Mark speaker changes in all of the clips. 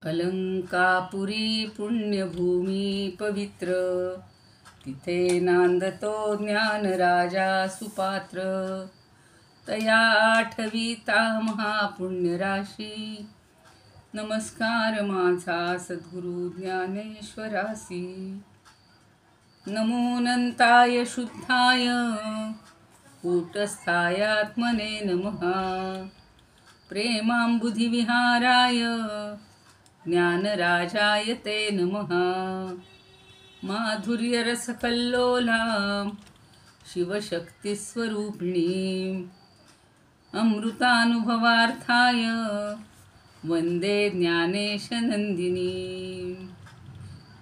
Speaker 1: अलंकापुरी पुण्यभूमी पवित्र, तिथे नांदतो ज्ञान राजा सुपात्र. तया आठविता महापुण्य राशी, नमस्कार माझा सद्गुरु ज्ञानेश्वरासी. नमो अनंताय शुद्धाय कूटस्थाय आत्मने नमः. प्रेमांबुधिविहाराय ज्ञानराजाय ते नमः. माधुर्यरसकल्लोला शिवशक्तिस्वरूपिणी, अमृतानुभवार्थाय वंदे ज्ञानेशनंदिनी.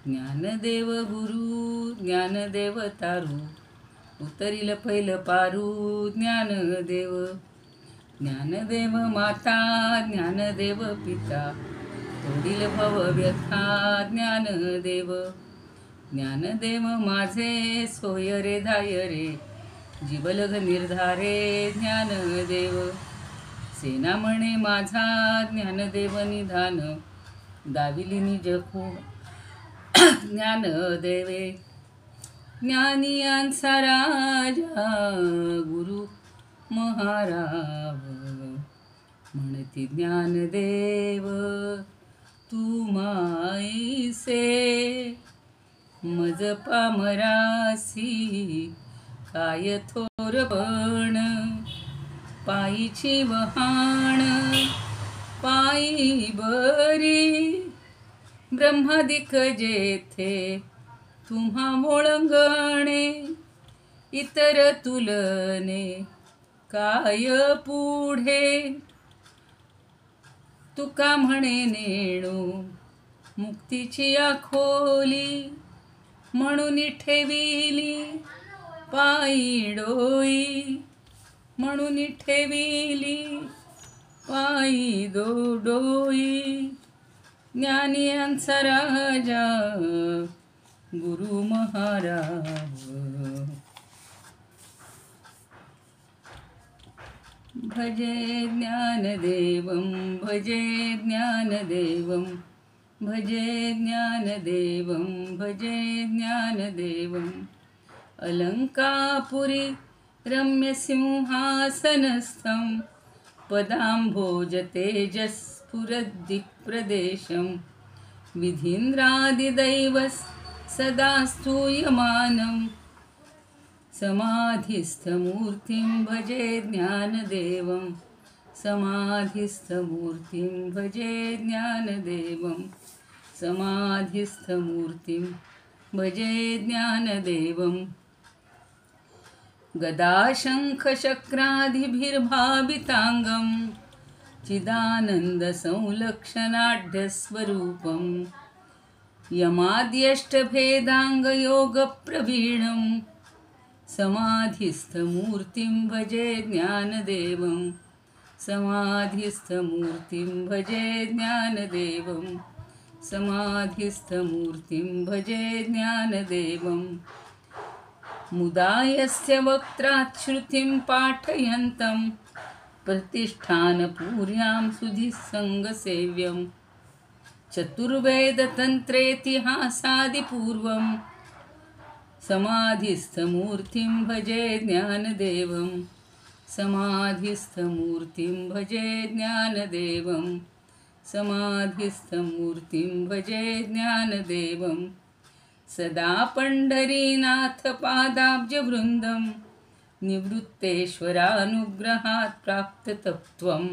Speaker 1: ज्ञानदेव गुरु ज्ञानदेव तारू, उतरिल पैल पारू ज्ञानदेव. ज्ञानदेव माता ज्ञानदेव पिता, तोडील भव व्यथा ज्ञानदेव. ज्ञानदेव माझे सोय रे धाय रे, जीवलग निर्धारे ज्ञानदेव. सेना म्हणे माझा ज्ञानदेव निधान, दाविली निज ज्ञानदेवे. ज्ञानियांचा राजा गुरु महाराव, म्हणती ज्ञानदेव तू माईसे. मज पामरासी काय थोरपण, पायीची वहाण पायी बरी. ब्रह्मादिक जेथे तुम्हा ओळंगणे, इतर तुलने काय पुढे. तुका म्हणे नेणू मुक्तीची आखोली, म्हणून ठेविली पायी डोई. म्हणून ठेविली पायी डोई. ज्ञानियांचा राजा गुरु महाराज. भजे ज्ञानदेवं भजे ज्ञानदेवं, भजे ज्ञानदेवं भजे ज्ञानदेवं. अलंकापुरी रम्यसिंहासनस्थं, पदाम्भोज तेजस्फुरद्दिक्प्रदेशं. विधीन्द्रादिदैवस् सदा स्तूयमानं, समाधिस्थमूर्तिं भजे ज्ञानदेवं. समाधिस्थमूर्तिं भजे ज्ञानदेवं. समाधिस्थमूर्तिं भजे ज्ञानदेवं. गदाशङ्खचक्रादिभिर्भाविताङ्गं, चिदानन्दसंलक्षणाढ्यस्वरूपं. यमाद्यष्टभेदाङ्गयोगप्रवीणं, समाधिस्थमूर्तिं भजे ज्ञानदेवं. समाधिस्थमूर्तिं भजे ज्ञानदेवं. समाधिस्थमूर्तिं भजे ज्ञानदेवं. मुदायस्य वक्त्राच्छ्रुतिं पाठयन्तं, प्रतिष्ठानपूर्यां सुधिसङ्गसेव्यं. चतुर्वेदतन्त्रेतिहासादिपूर्वं, समाधिस्थमूर्तिं भजे ज्ञानदेवं. समाधिस्थमूर्तिं भजे ज्ञानदेवं. समाधिस्थमूर्तिं भजे ज्ञानदेवं. सदा पंढरीनाथ पादाब्जवृन्दं, निवृत्तेश्वरानुग्रहात् प्राप्ततत्त्वं.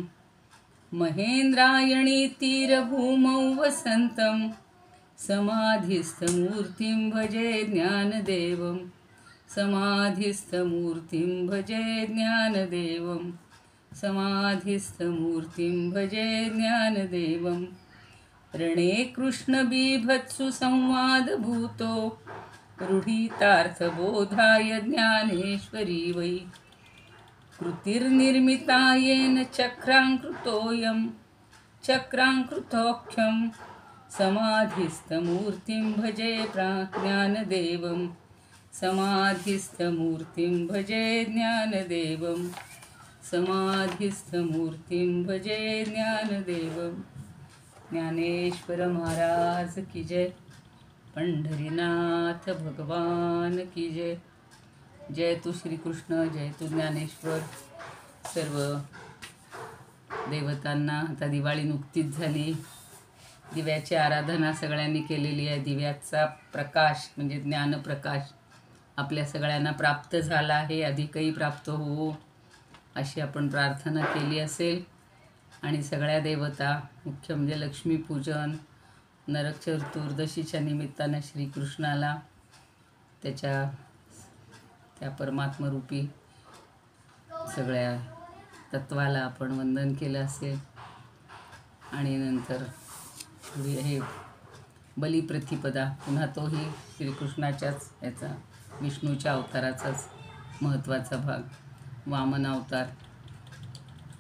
Speaker 1: महेन्द्रायणी तीरभूमौ वसन्तं, समाधिस्थमूर्तिं भजे ज्ञानदेवं. समाधिस्थमूर्तिं भजे ज्ञानदेवं. समाधिस्थमूर्तिं भजे ज्ञानदेवं. रणे कृष्णबीभत्सु संवादभूतो, रूढितार्थबोधाय ज्ञानेश्वरी वै. कृतिर्निर्मिता येन चक्राङ्कृतोऽयं, चक्राङ्कृतोऽख्यं. समाधिस्थमूर्तिं भजे ज्ञानदेवं. समाधिस्थमूर्तिं भजे ज्ञानदेवं. समाधिस्थमूर्तिं भजे ज्ञानदेवं. ज्ञानेश्वर महाराज की जय. पंढरीनाथ भगवान की जय. जय तू श्रीकृष्ण, जय तू ज्ञानेश्वर. सर्व देवतांना आता दिवाळी नुकतीच झाली. दिव्याची आराधना सगळ्यांनी केलेली आहे. दिव्याचा प्रकाश म्हणजे ज्ञानप्रकाश आपल्या सगळ्यांना प्राप्त झाला आहे. अधिकही प्राप्त हो अशी आपण प्रार्थना केली असेल. आणि सगळ्या देवता, मुख्य म्हणजे लक्ष्मीपूजन, नरक चतुर्दशीच्या निमित्तानं श्रीकृष्णाला त्या परमात्मरूपी सगळ्या तत्वाला आपण वंदन केलं असेल. आणि नंतर हे बलिप्रतिपदा, पुन्हा तोही श्रीकृष्णाच्याच याचा विष्णूच्या अवताराचाच महत्त्वाचा भाग, वामन अवतार.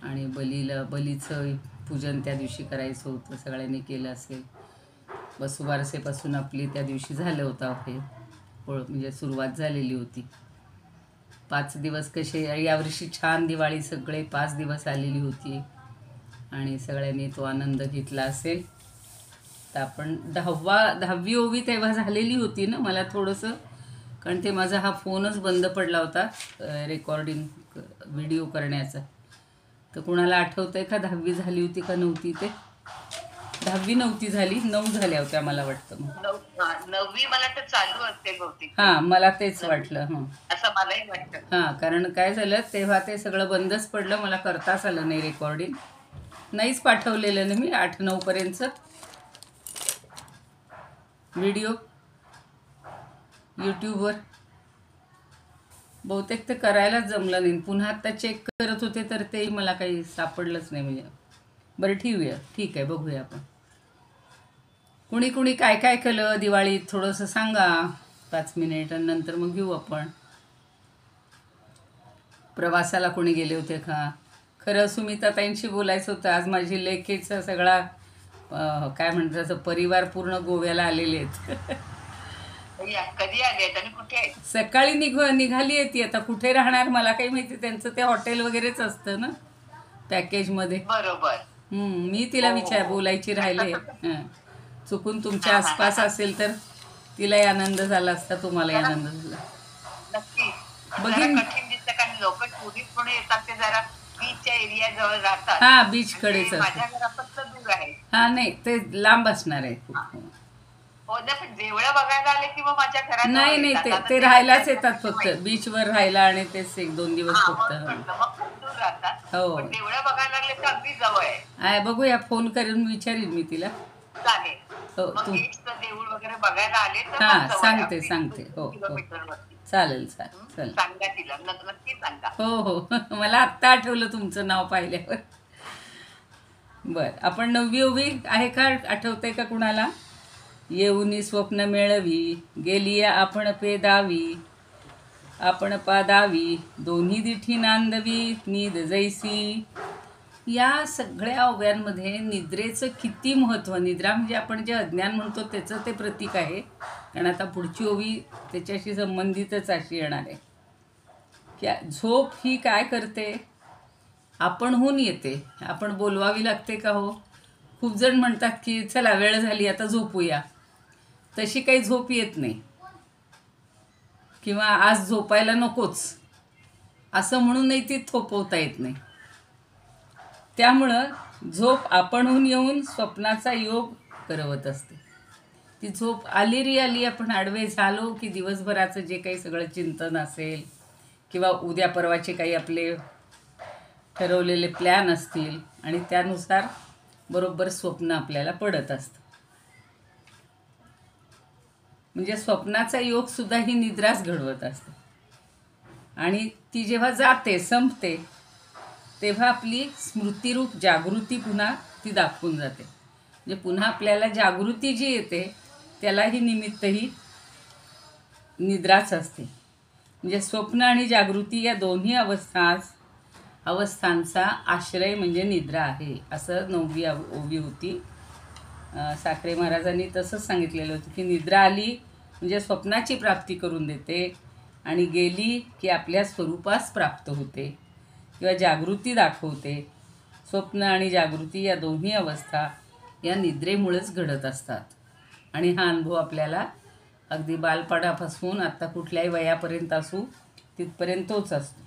Speaker 1: आणि बलीचं पूजन त्या दिवशी करायचं होतं, सगळ्यांनी केलं असेल. वसुबारसेपासून आपली त्या दिवशी झालं होतं हे म्हणजे सुरुवात झालेली होती. 5 दिवस कसे यावर्षी छान दिवाळी सगळे 5 दिवस आलेली होती आणि सगळ्यांनी तो आनंद घेतला असेल. तर आपण 10वी ओवी तेव्हा झालेली होती ना. मला थोडंसं, कारण ते माझा हा फोनच बंद पडला होता रेकॉर्डिंग व्हिडिओ करण्याचा. तर कुणाला आठवतं आहे का 10वी झाली होती का नव्हती? ते 10वी नव्हती झाली, 9 झाल्या होत्या मला वाटतं. मग
Speaker 2: 9वी मला तर चालू असते बहुतेक.
Speaker 1: हां, मला तेच वाटलं. हां,
Speaker 2: असं मलाही वाटतं.
Speaker 1: हां, कारण काय झालं तेव्हा ते सगळं बंदच पडलं. मला करताच आलं नाही रेकॉर्डिंग. नाहीच पाठवलेलं ना मी 8-9 पर्यंतचं व्हिडिओ यूट्यूबवर. बहुतेक ते करायलाच जमलं नाही. पुन्हा आत्ता चेक करत होते तर तेही मला काही सापडलंच नाही. म्हणजे बरं ठेवूया, ठीक आहे, बघूया आपण. कुणी कुणी काय काय केलं दिवाळीत थोडंसं सांगा 5 मिनिट, आणि नंतर मग घेऊ आपण. प्रवासाला कोणी गेले होते का? खरं सुमिताताईंशी बोलायचं होतं. आज माझी लेकीचा सगळा काय म्हणतात त्याचं परिवार पूर्ण गोव्याला आलेले आहेत.
Speaker 2: कधी आले आणि कुठे आहेत?
Speaker 1: सकाळी निघाली आहे ती. आता कुठे राहणार मला काही माहिती. त्यांचं ते हॉटेल वगैरेच असतं ना पॅकेजमध्ये.
Speaker 2: बरोबर.
Speaker 1: मी तिला बोलायची राहिले. चुकून तुमच्या आसपास असेल तर तिलाही आनंद झाला असता, तुम्हालाही आनंद झाला.
Speaker 2: नक्की. कठीण दिसतं कारण लोक टुरिस्ट म्हणून येतात ते जरा बीचच्या एरिया जवळ राहतात.
Speaker 1: हा, बीच कडेच.
Speaker 2: माझ्या घरापासून दूर आहे.
Speaker 1: हा, नाही ते लांब असणार आहे खूप.
Speaker 2: हो ना, पण देवळं बघायला आले किंवा माझ्या घरात
Speaker 1: नाही ते राहायलाच येतात फक्त. बीचवर राहायला आणि तेच 1-2 दिवस फक्त.
Speaker 2: हो, देवळं बघायला लागले तर अगदी जवळ आहे.
Speaker 1: बघूया, फोन करून विचारीन मी तिला.
Speaker 2: चालेल.
Speaker 1: हो,
Speaker 2: देऊळ वगैरे बघायला आले तर
Speaker 1: हा, सांगते. हो, चालेल.
Speaker 2: सांगा तिला, नक्की सांगा.
Speaker 1: हो, मला आत्ता आठवलं तुमचं नाव पाहिल्यावर. बर, आपण 9वी ओवी आहे का? आठवतंय का कुणाला? येऊनी स्वप्न मेळवी, गेली आपण पेदावी, आपण पादावी, दोन्ही दिठी नांदवी, नीद जैसी. या सगळ्या ओव्यांमध्ये निद्रेचं किती महत्त्व. निद्रा म्हणजे आपण जे अज्ञान म्हणतो त्याचं ते प्रतीक आहे. कारण आता पुढची ओवी त्याच्याशी संबंधितच अशी येणार आहे की झोप ही काय करते, आपणहून येते. आपण बोलवावी लागते का हो? खूप जण म्हणतात की चला वेळ झाली आता झोपूया. तशी काही झोप येत नाही, किंवा आज झोपायला नकोच असं म्हणूनही ती थोपवता येत नाही. त्यामुळं झोप आपणहून येऊन स्वप्नाचा योग करवत असते. ती झोप आली आपण आडवे झालो की दिवसभराचं जे काही सगळं चिंतन असेल किंवा उद्या परवाचे काही आपले ठरवलेले प्लॅन असतील आणि त्यानुसार बरोबर स्वप्न आपल्याला पडत असतं. म्हणजे स्वप्नाचा योगसुद्धा ही निद्राच घडवत असते. आणि ती जेव्हा जाते, संपते, तेव्हा आपली स्मृतिरूप जागृती पुन्हा ती दाखवून जाते. म्हणजे पुन्हा आपल्याला जागृती जी येते त्यालाही निमित्त ही निद्राच असते. म्हणजे स्वप्न आणि जागृती या दोन्ही अवस्थांचा आश्रय म्हणजे निद्रा आहे, असं 9वी ओवी होती. साखरे महाराजांनी तसंच सांगितलेलं होतं की निद्रा आली म्हणजे स्वप्नाची प्राप्ती करून देते आणि गेली की आपल्या स्वरूपास प्राप्त होते किंवा जागृती दाखवते. स्वप्न आणि जागृती या दोन्ही अवस्था या निद्रेमुळेच घडत असतात. आणि हा अनुभव आपल्याला अगदी बालपणापासून आता कुठल्याही वयापर्यंत असू तिथपर्यंत तोच असतो.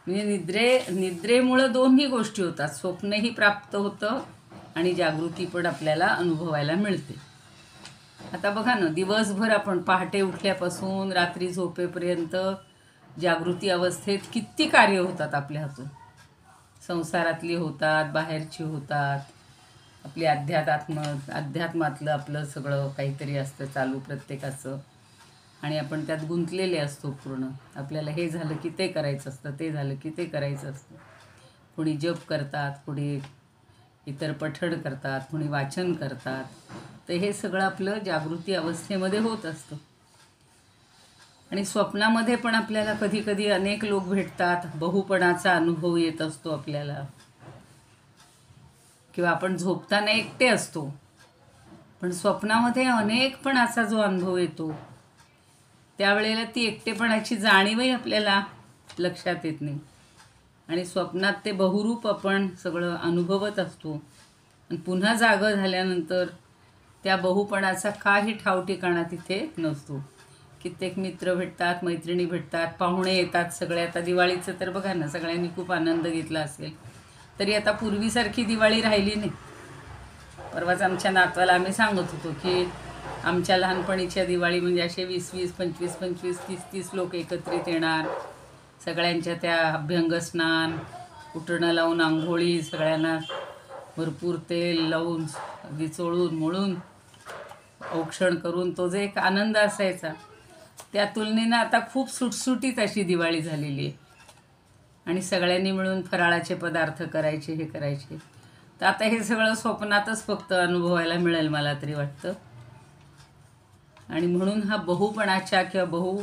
Speaker 1: म्हणजे निद्रेमुळं दोन्ही गोष्टी होतात, स्वप्नही प्राप्त होतं आणि जागृती पण आपल्याला अनुभवायला मिळते. आता बघा ना, दिवसभर आपण पहाटे उठल्यापासून रात्री झोपेपर्यंत जागृती अवस्थेत किती कार्य होतात आपल्या हातून. संसारातली होतात, बाहेरची होतात, आपली अध्यात्मातलं आपलं सगळं काहीतरी असतं चालू प्रत्येकाचं, आणि आपण त्यात गुंतलेले असतो पूर्ण. आपल्याला हे झालं की ते करायचं असतं, ते झालं की ते करायचं असतं. कोणी जप करतात, कोणी इतर पठण करतात, कोणी वाचन करतात. तर हे सगळं आपलं जागृती अवस्थेमध्ये होत असतं. आणि स्वप्नामध्ये पण आपल्याला कधी कधी अनेक लोक भेटतात, बहुपणाचा अनुभव येत असतो आपल्याला. किंवा आपण झोपताना एकटे असतो, पण स्वप्नामध्ये अनेकपणाचा जो अनुभव येतो त्यावेळेला ती एकटेपणाची जाणीवही आपल्याला लक्षात येत नाही. आणि स्वप्नात ते बहुरूप आपण सगळं अनुभवत असतो. आणि पुन्हा जागं झाल्यानंतर त्या बहुपणाचा काही ठाव ठिकाणा तिथे नसतो. कित्येक मित्र भेटतात, मैत्रिणी भेटतात, पाहुणे येतात सगळे. आता दिवाळीचं तर बघा ना, सगळ्यांनी खूप आनंद घेतला असेल. तरी आता पूर्वीसारखी दिवाळी राहिली नाही. परवाच आमच्या नातवाला आम्ही सांगत होतो की आमच्या लहानपणीच्या दिवाळी म्हणजे असे 20-20, 25-25, 30-30 लोक एकत्रित येणार. सगळ्यांच्या त्या अभ्यंगस्नान, उटणं लावून आंघोळी, सगळ्यांना भरपूर तेल लावून अगदी चोळून मोळून औक्षण करून तो जे एक आनंद असायचा, त्या तुलनेनं आता खूप सुटसुटीत अशी दिवाळी झालेली आहे. आणि सगळ्यांनी मिळून फराळाचे पदार्थ करायचे, हे करायचे. तर आता हे सगळं स्वप्नातच फक्त अनुभवायला मिळेल मला तरी वाटतं. आणि म्हणून हा बहुपणाच्या किंवा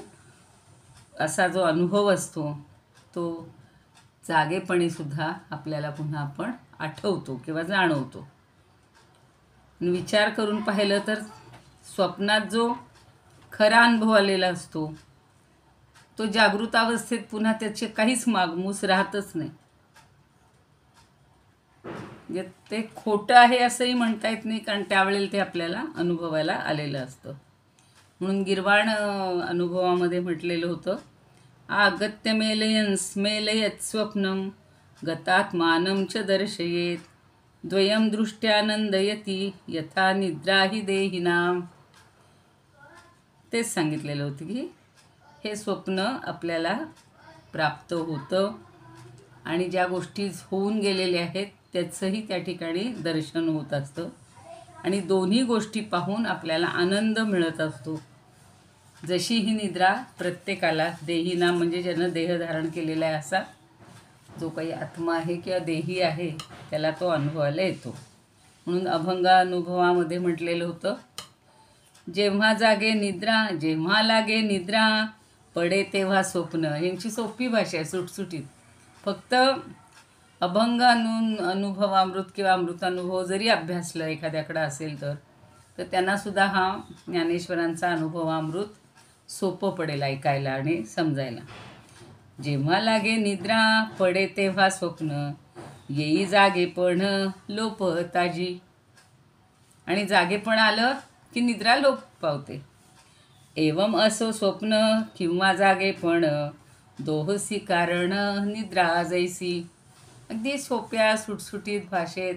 Speaker 1: असा जो अनुभव असतो तो जागेपणीसुद्धा आपल्याला पुन्हा आपण आठवतो किंवा जाणवतो. विचार करून पाहिलं तर स्वप्नात जो खरा अनुभव आलेला असतो तो जागृतावस्थेत पुन्हा त्याचे काहीच मागमूस राहतच नाही. म्हणजे ते खोटं आहे असंही म्हणता येत नाही, कारण त्यावेळेला ते आपल्याला अनुभवायला आलेलं असतं. म्हणून गिर्वाण अनुभवामध्ये म्हटलेलं होतं, आगत्य मेलयत स्वप्नम गतात्मानं च दर्शयेत द्वयं दृष्ट्यानंदयती यथा निद्रा हि देहिनाम. तेच सांगितलेलं होतं की हे स्वप्न आपल्याला प्राप्त होतं आणि ज्या गोष्टी होऊन गेलेल्या आहेत त्याचंही त्या ठिकाणी दर्शन होत असतं. आणि दोन्ही गोष्टी पाहून आपल्याला आनंद मिळत असतो. जशी ही निद्रा प्रत्येकाला देहिना म्हणजे ज्यानं देह धारण केलेला आहे असा जो काही आत्मा आहे किंवा देही आहे त्याला तो अनुभवायला येतो. म्हणून अभंग अनुभवामध्ये म्हटलेलं होतं, जेव्हा जागे निद्रा, जेव्हा लागे निद्रा, पडे तेव्हा स्वप्न. यांची सोपी भाषा आहे, सुटसुटीत. फक्त अभंग अनुभवामृत किंवा अमृतानुभव जरी अभ्यासलं एखाद्याकडं असेल तर त्यांनासुद्धा हा ज्ञानेश्वरांचा अनुभवामृत सोपं पडेल ऐकायला आणि समजायला. जेव्हा लागे निद्रा, पडे तेव्हा स्वप्न, येई जागेपण लोप ताजी. आणि जागेपण आलं की निद्रा लोप पावते. एवम असो स्वप्न किंवा जागेपण, दोहसी कारण निद्रा जैसी. अगदी सोप्या सुटसुटीत भाषेत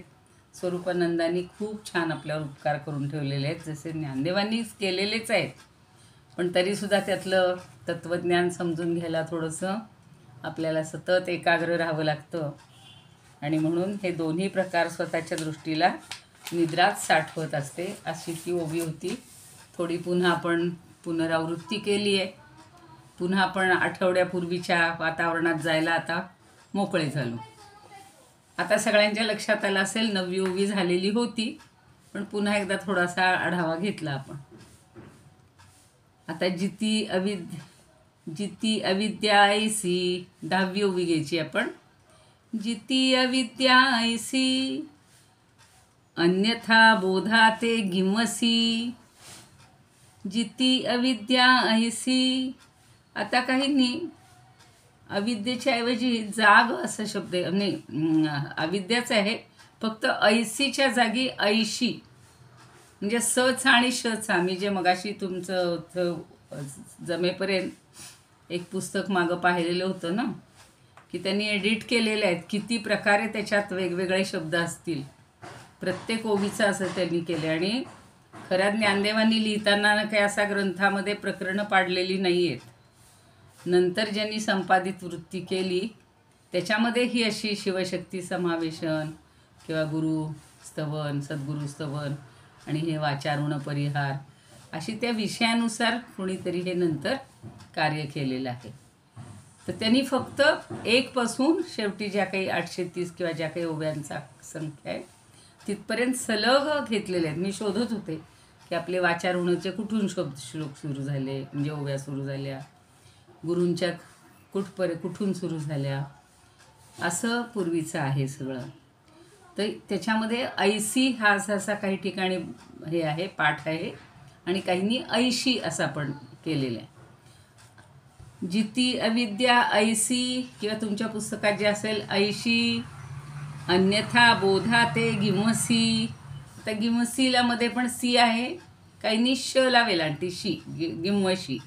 Speaker 1: स्वरूपानंदांनी खूप छान आपल्यावर उपकार करून ठेवलेले आहेत, जसे ज्ञानदेवांनीच केलेलेच आहेत. पण तरीसुद्धा त्यातलं तत्त्वज्ञान समजून घ्यायला थोडंसं आपल्याला सतत एकाग्र राहावं लागतं. आणि म्हणून हे दोन्ही प्रकार स्वतःच्या दृष्टीला निद्राच साठवत असते, अशी ती ओवी होती. थोडी पुन्हा आपण पुनरावृत्ती केली आहे. पुन्हा आपण आठवड्यापूर्वीच्या वातावरणात जायला आता मोकळे झालो. आता सगळ्यांच्या लक्षात आलं असेल, 9वी ओवी झालेली होती, पण पुन्हा एकदा थोडासा आढावा घेतला आपण. आता जिती अविद्या ऐसी 10वी ओवी घ्यायची आपण. जिती अविद्या ऐसी अन्यथा बोधा ते गिमसी. जिती अविद्या ऐसी. आता काहींनी अविद्येच्या ऐवजी जाग असा शब्द नाही, अविद्याच आहे फक्त ऐसीच्या जागी ऐशी, म्हणजे सचा आणि शचा. मी जे मगाशी तुमचं जमेपर्यंत एक पुस्तक मागं पाहिलेलं होतं ना, की त्यांनी एडिट केलेले आहेत, किती प्रकारे त्याच्यात वेगवेगळे शब्द असतील. प्रत्येक ओवीचं असं त्यांनी केलं. आणि खऱ्या ज्ञानदेवांनी लिहिताना काही असा ग्रंथामध्ये प्रकरणं पाडलेली नाही आहेत. नंतर ज्यांनी संपादित वृत्ती केली त्याच्यामध्ये ही अशी शिवशक्ती समावेशन किंवा गुरुस्तवन, सद्गुरुस्तवन आणि हे वाचारुण परिहार अशी त्या विषयानुसार कोणीतरी हे नंतर कार्य केलेलं आहे. तर त्यांनी फक्त 1 पासून शेवटी ज्या काही 830 किंवा ज्या काही ओव्यांचा संख्या आहे तिथपर्यंत सलग घेतलेले आहेत. मी शोधत होते की आपले वाचारुणाचे कुठून श्लोक सुरू झाले, म्हणजे ओव्या सुरू झाल्या, गुरूंच्या कुठून सुरू झाल्या, असं पूर्वीचं आहे सगळं. तर त्याच्यामध्ये ऐसी हा असा काही ठिकाणी हे आहे, पाठ आहे, आणि काहींनी ऐशी असा पण केलेला आहे. जिती अविद्या ऐसी, किंवा तुमच्या पुस्तकात जे असेल ऐशी, अन्यथा बोधा ते गिमसी. आता गिमसीला मध्ये पण सी आहे, काहींनी श लावेल आणि शी, गिमशी.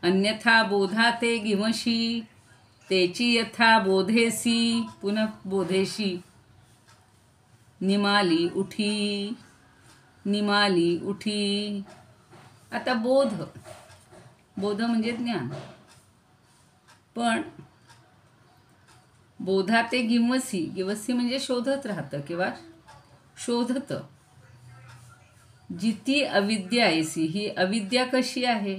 Speaker 1: अन्यथा बोधा ते गिमशी, तेची यथा बोधेसी, पुन्हा बोधेशी. निमाली उठी, निमाली उठी. आता बोध म्हणजे ज्ञान, पण बोधा ते गिमसी, गिमसी म्हणजे शोधत राहतं किंवा शोधतं. जिती अविद्या ऐसी, ही अविद्या कशी आहे?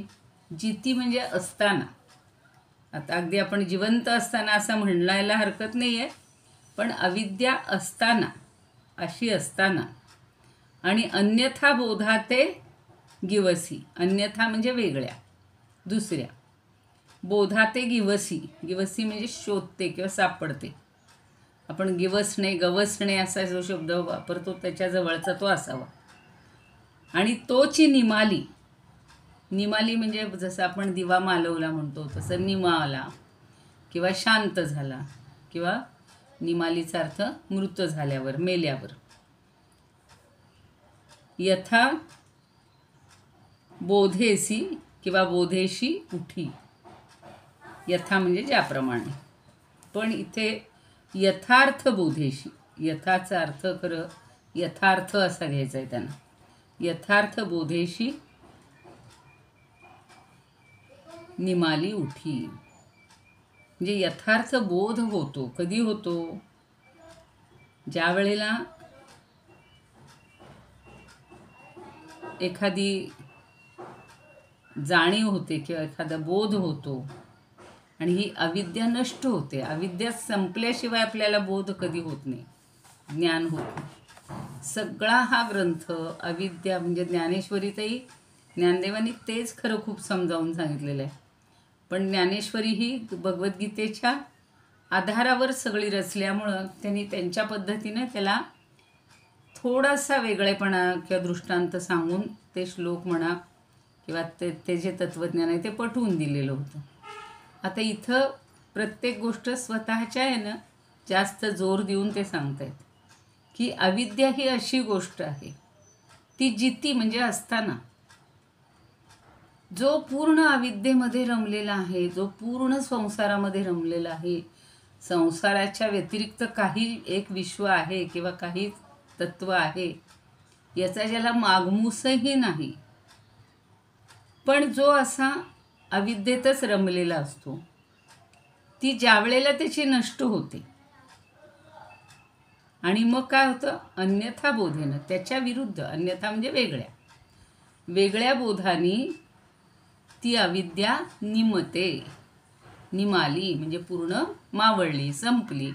Speaker 1: जिती म्हणजे असताना. आता अगदी आपण जिवंत असताना असं म्हणायला हरकत नाही आहे, पण अविद्या असताना, अशी असताना. आणि अन्यथा बोधा ते गिवसी, अन्यथा म्हणजे वेगळ्या, दुसऱ्या. बोधा ते गिवसी, गिवसी म्हणजे शोधते किंवा सापडते. आपण गिवसणे, गवसणे असा जो शब्द वापरतो त्याच्याजवळचा तो असावा. आणि तोची निमाली, निमाली म्हणजे जसं आपण दिवा मालवला म्हणतो तसं निमाला, किंवा शांत झाला, किंवा निमालीचा अर्थ मृत झाल्यावर, मेल्यावर. यथा बोधेसी किंवा बोधेशी उठी, यथा म्हणजे ज्याप्रमाणे. पण इथे यथार्थ बोधेशी, यथाचा अर्थ खरं यथार्थ असा घ्यायचा आहे त्यांना. यथार्थ बोधेशी निमाली उठी, म्हणजे यथार्थ बोध होतो. कधी होतो? ज्या वेळेला एखादी जाणीव होते किंवा एखादा बोध होतो आणि ही अविद्या नष्ट होते. अविद्या संपल्याशिवाय आपल्याला बोध कधी होत नाही, ज्ञान होत नाही. सगळा हा ग्रंथ अविद्या म्हणजे ज्ञानेश्वरीतही ज्ञानदेवांनी तेच खरं खूप समजावून सांगितलेलं आहे. पण ज्ञानेश्वरी ही भगवद्गीतेच्या आधारावर सगळी रचल्यामुळं त्यांनी त्यांच्या पद्धतीने त्याला थोडासा वेगळेपणा किंवा दृष्टांत सांगून ते श्लोक म्हणा किंवा ते जे तत्त्वज्ञान आहे ते पटवून दिलेलं होतं. आता इथं प्रत्येक गोष्ट स्वतःच्या यानं जास्त जोर देऊन ते सांगतायत की अविद्या ही अशी गोष्ट आहे, ती जिती म्हणजे असताना. जो पूर्ण अविद्येमध्ये रमलेला आहे, जो पूर्ण संसारामध्ये रमलेला आहे, संसाराच्या व्यतिरिक्त काही एक विश्व आहे किंवा काही तत्व आहे याचा ज्याला मागमूसही नाही, पण जो असा अविद्येतच रमलेला असतो, ती ज्या वेळेला त्याची नष्ट होते आणि मग काय होतं? अन्यथा बोधेनं, त्याच्या विरुद्ध, अन्यथा म्हणजे वेगळ्या, वेगळ्या बोधानी ती अविद्या निमते, निमाली म्हणजे पूर्ण मावळली, संपली,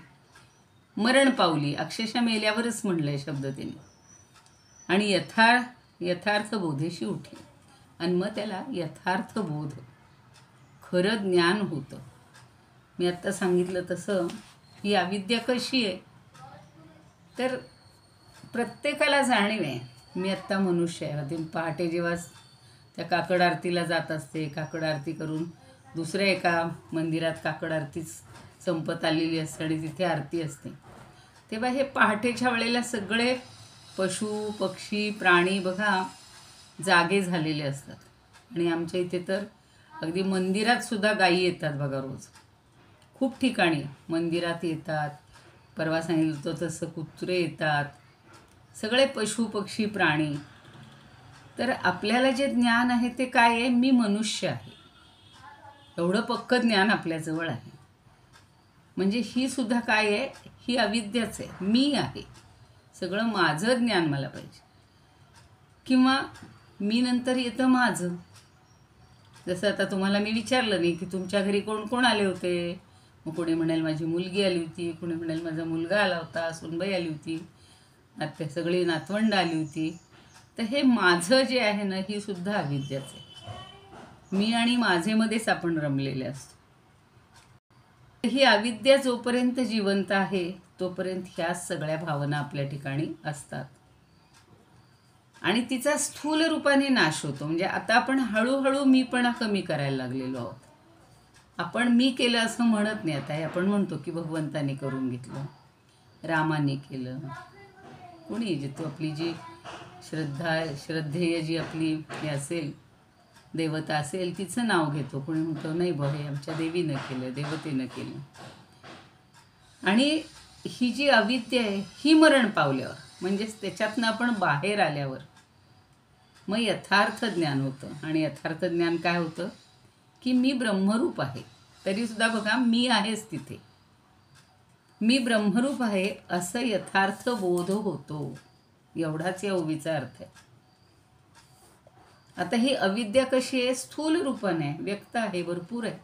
Speaker 1: मरण पावली, अक्षरशः मेल्यावरच म्हणलंय शब्द त्यांनी. आणि यथार्थ बोधेशी उठी, आणि मग त्याला यथार्थ बोध, खरं ज्ञान होतं. मी आत्ता सांगितलं तसं ही अविद्या कशी आहे तर प्रत्येकाला जाणीव आहे. मी आत्ता मनुष्य आहे. आधी पहाटे जेव्हा त्या काकड आरतीला जात असते, काकड आरती करून दुसऱ्या एका मंदिरात काकड आरतीच संपत आलेली असते आणि तिथे आरती असते, तेव्हा हे पहाटेच्या वेळेला सगळे पशु पक्षी प्राणी बघा जागे झालेले असतात. आणि आमच्या इथे तर अगदी मंदिरात सुद्धा गायी येतात बघा रोज. खूप ठिकाणी मंदिरात येतात. परवा सांगितलं होतं तसं कुत्रे येतात. सगळे पशु पक्षी प्राणी. तर आपल्याला जे ज्ञान आहे ते काय आहे? मी मनुष्य आहे एवढं पक्कं ज्ञान आपल्याजवळ आहे. म्हणजे ही सुद्धा काय आहे? ही अविद्याच आहे. मी आहे, सगळं माझं ज्ञान मला पाहिजे. किंवा मी नंतर येतं माझं. जसं आता तुम्हाला मी विचारलं नाही की तुमच्या घरी कोण कोण आले होते. मग कोणी म्हणेल माझी मुलगी आली होती, कोणी म्हणेल माझा मुलगा आला होता, सुनबाई आली होती, आता सगळी नातवंड आली होती. तर हे माझं जे आहे ना, ही सुद्धा अविद्याच आहे. मी आणि माझेमध्येच आपण रमलेले असतो. ही अविद्या जोपर्यंत जिवंत आहे तोपर्यंत ह्या सगळ्या भावना आपल्या ठिकाणी असतात. आणि तिचा स्थूल रूपाने नाश होतो. म्हणजे आता आपण हळूहळू मीपणा कमी करायला लागलेलो आहोत. आपण मी केलं असं म्हणत नाही. आता हे आपण म्हणतो की भगवंताने करून घेतलं, रामाने केलं, कोणी जे तो आपली जी श्रद्धेय जी आपली हे असेल देवता असेल तिचं नाव घेतो. कोणी म्हणतो नाही बा हे आमच्या देवीनं केलं, देवतेनं केलं. आणि ही जी अविद्या आहे ही मरण पावल्यावर म्हणजेच त्याच्यातनं आपण बाहेर आल्यावर मग यथार्थ ज्ञान होतं. आणि यथार्थ ज्ञान काय होतं की मी ब्रह्मरूप आहे. तरीसुद्धा बघा मी आहेच तिथे. मी ब्रह्मरूप आहे असं यथार्थ बोध होतो. एवढाच या ओवीचा अर्थ आहे. आता ही अविद्या कशी आहे? स्थूल रूपाने आहे, व्यक्त आहे, भरपूर आहे.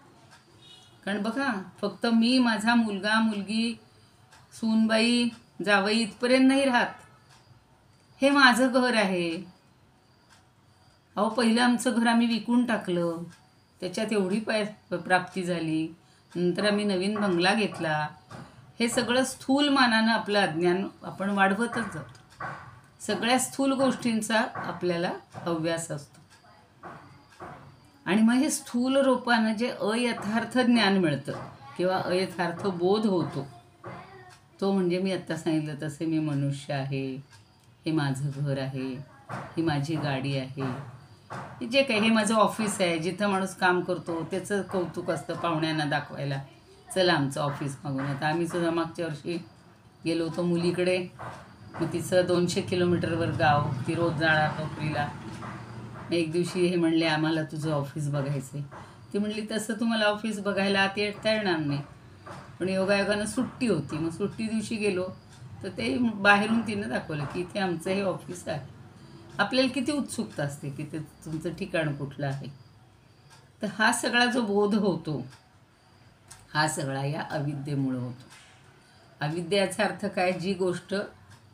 Speaker 1: कारण बघा फक्त मी, माझा मुलगा मुलगी, सूनबाई जावई इथपर्यंत नाही राहत. हे माझं घर आहे. अहो पहिलं आमचं घर आम्ही विकून टाकलं, त्याच्यात एवढी प्राप्ती झाली, नंतर आम्ही नवीन बंगला घेतला. हे सगळं स्थूल मानानं आपलं अज्ञान आपण वाढवतच जातो. सगळ्या स्थूल गोष्टींचा आपल्याला हव्यास असतो. आणि मग हे स्थूल रूपानं जे अयथार्थ ज्ञान मिळतं किंवा अयथार्थ बोध होतो तो म्हणजे मी आत्ता सांगितलं तसे मी मनुष्य आहे, हे माझं घर आहे, ही माझी गाडी आहे, जे काही हे माझं ऑफिस आहे, जिथं माणूस काम करतो त्याचं कौतुक असतं पाहुण्यांना दाखवायला. चला आमचं ऑफिस मागून. आता आम्ही सुद्धा मागच्या वर्षी गेलो होतो मुलीकडे. मग तिचं 200 किलोमीटरवर गाव, ती रोज जाणार नोकरीला. एक दिवशी हे म्हणले आम्हाला तुझं ऑफिस बघायचं आहे. ती म्हणली तसं तुम्हाला ऑफिस बघायला आत येता येणार नाही, पण योगायोगानं सुट्टी होती. मग सुट्टी दिवशी गेलो तर ते बाहेरून तिनं दाखवलं की इथे आमचं हे ऑफिस आहे. आपल्याला किती उत्सुकता असते की ते तुमचं ठिकाण कुठलं आहे. तर हा सगळा जो बोध होतो हा सगळा या अविद्येमुळं होतो. अविद्याचा अर्थ काय? जी गोष्ट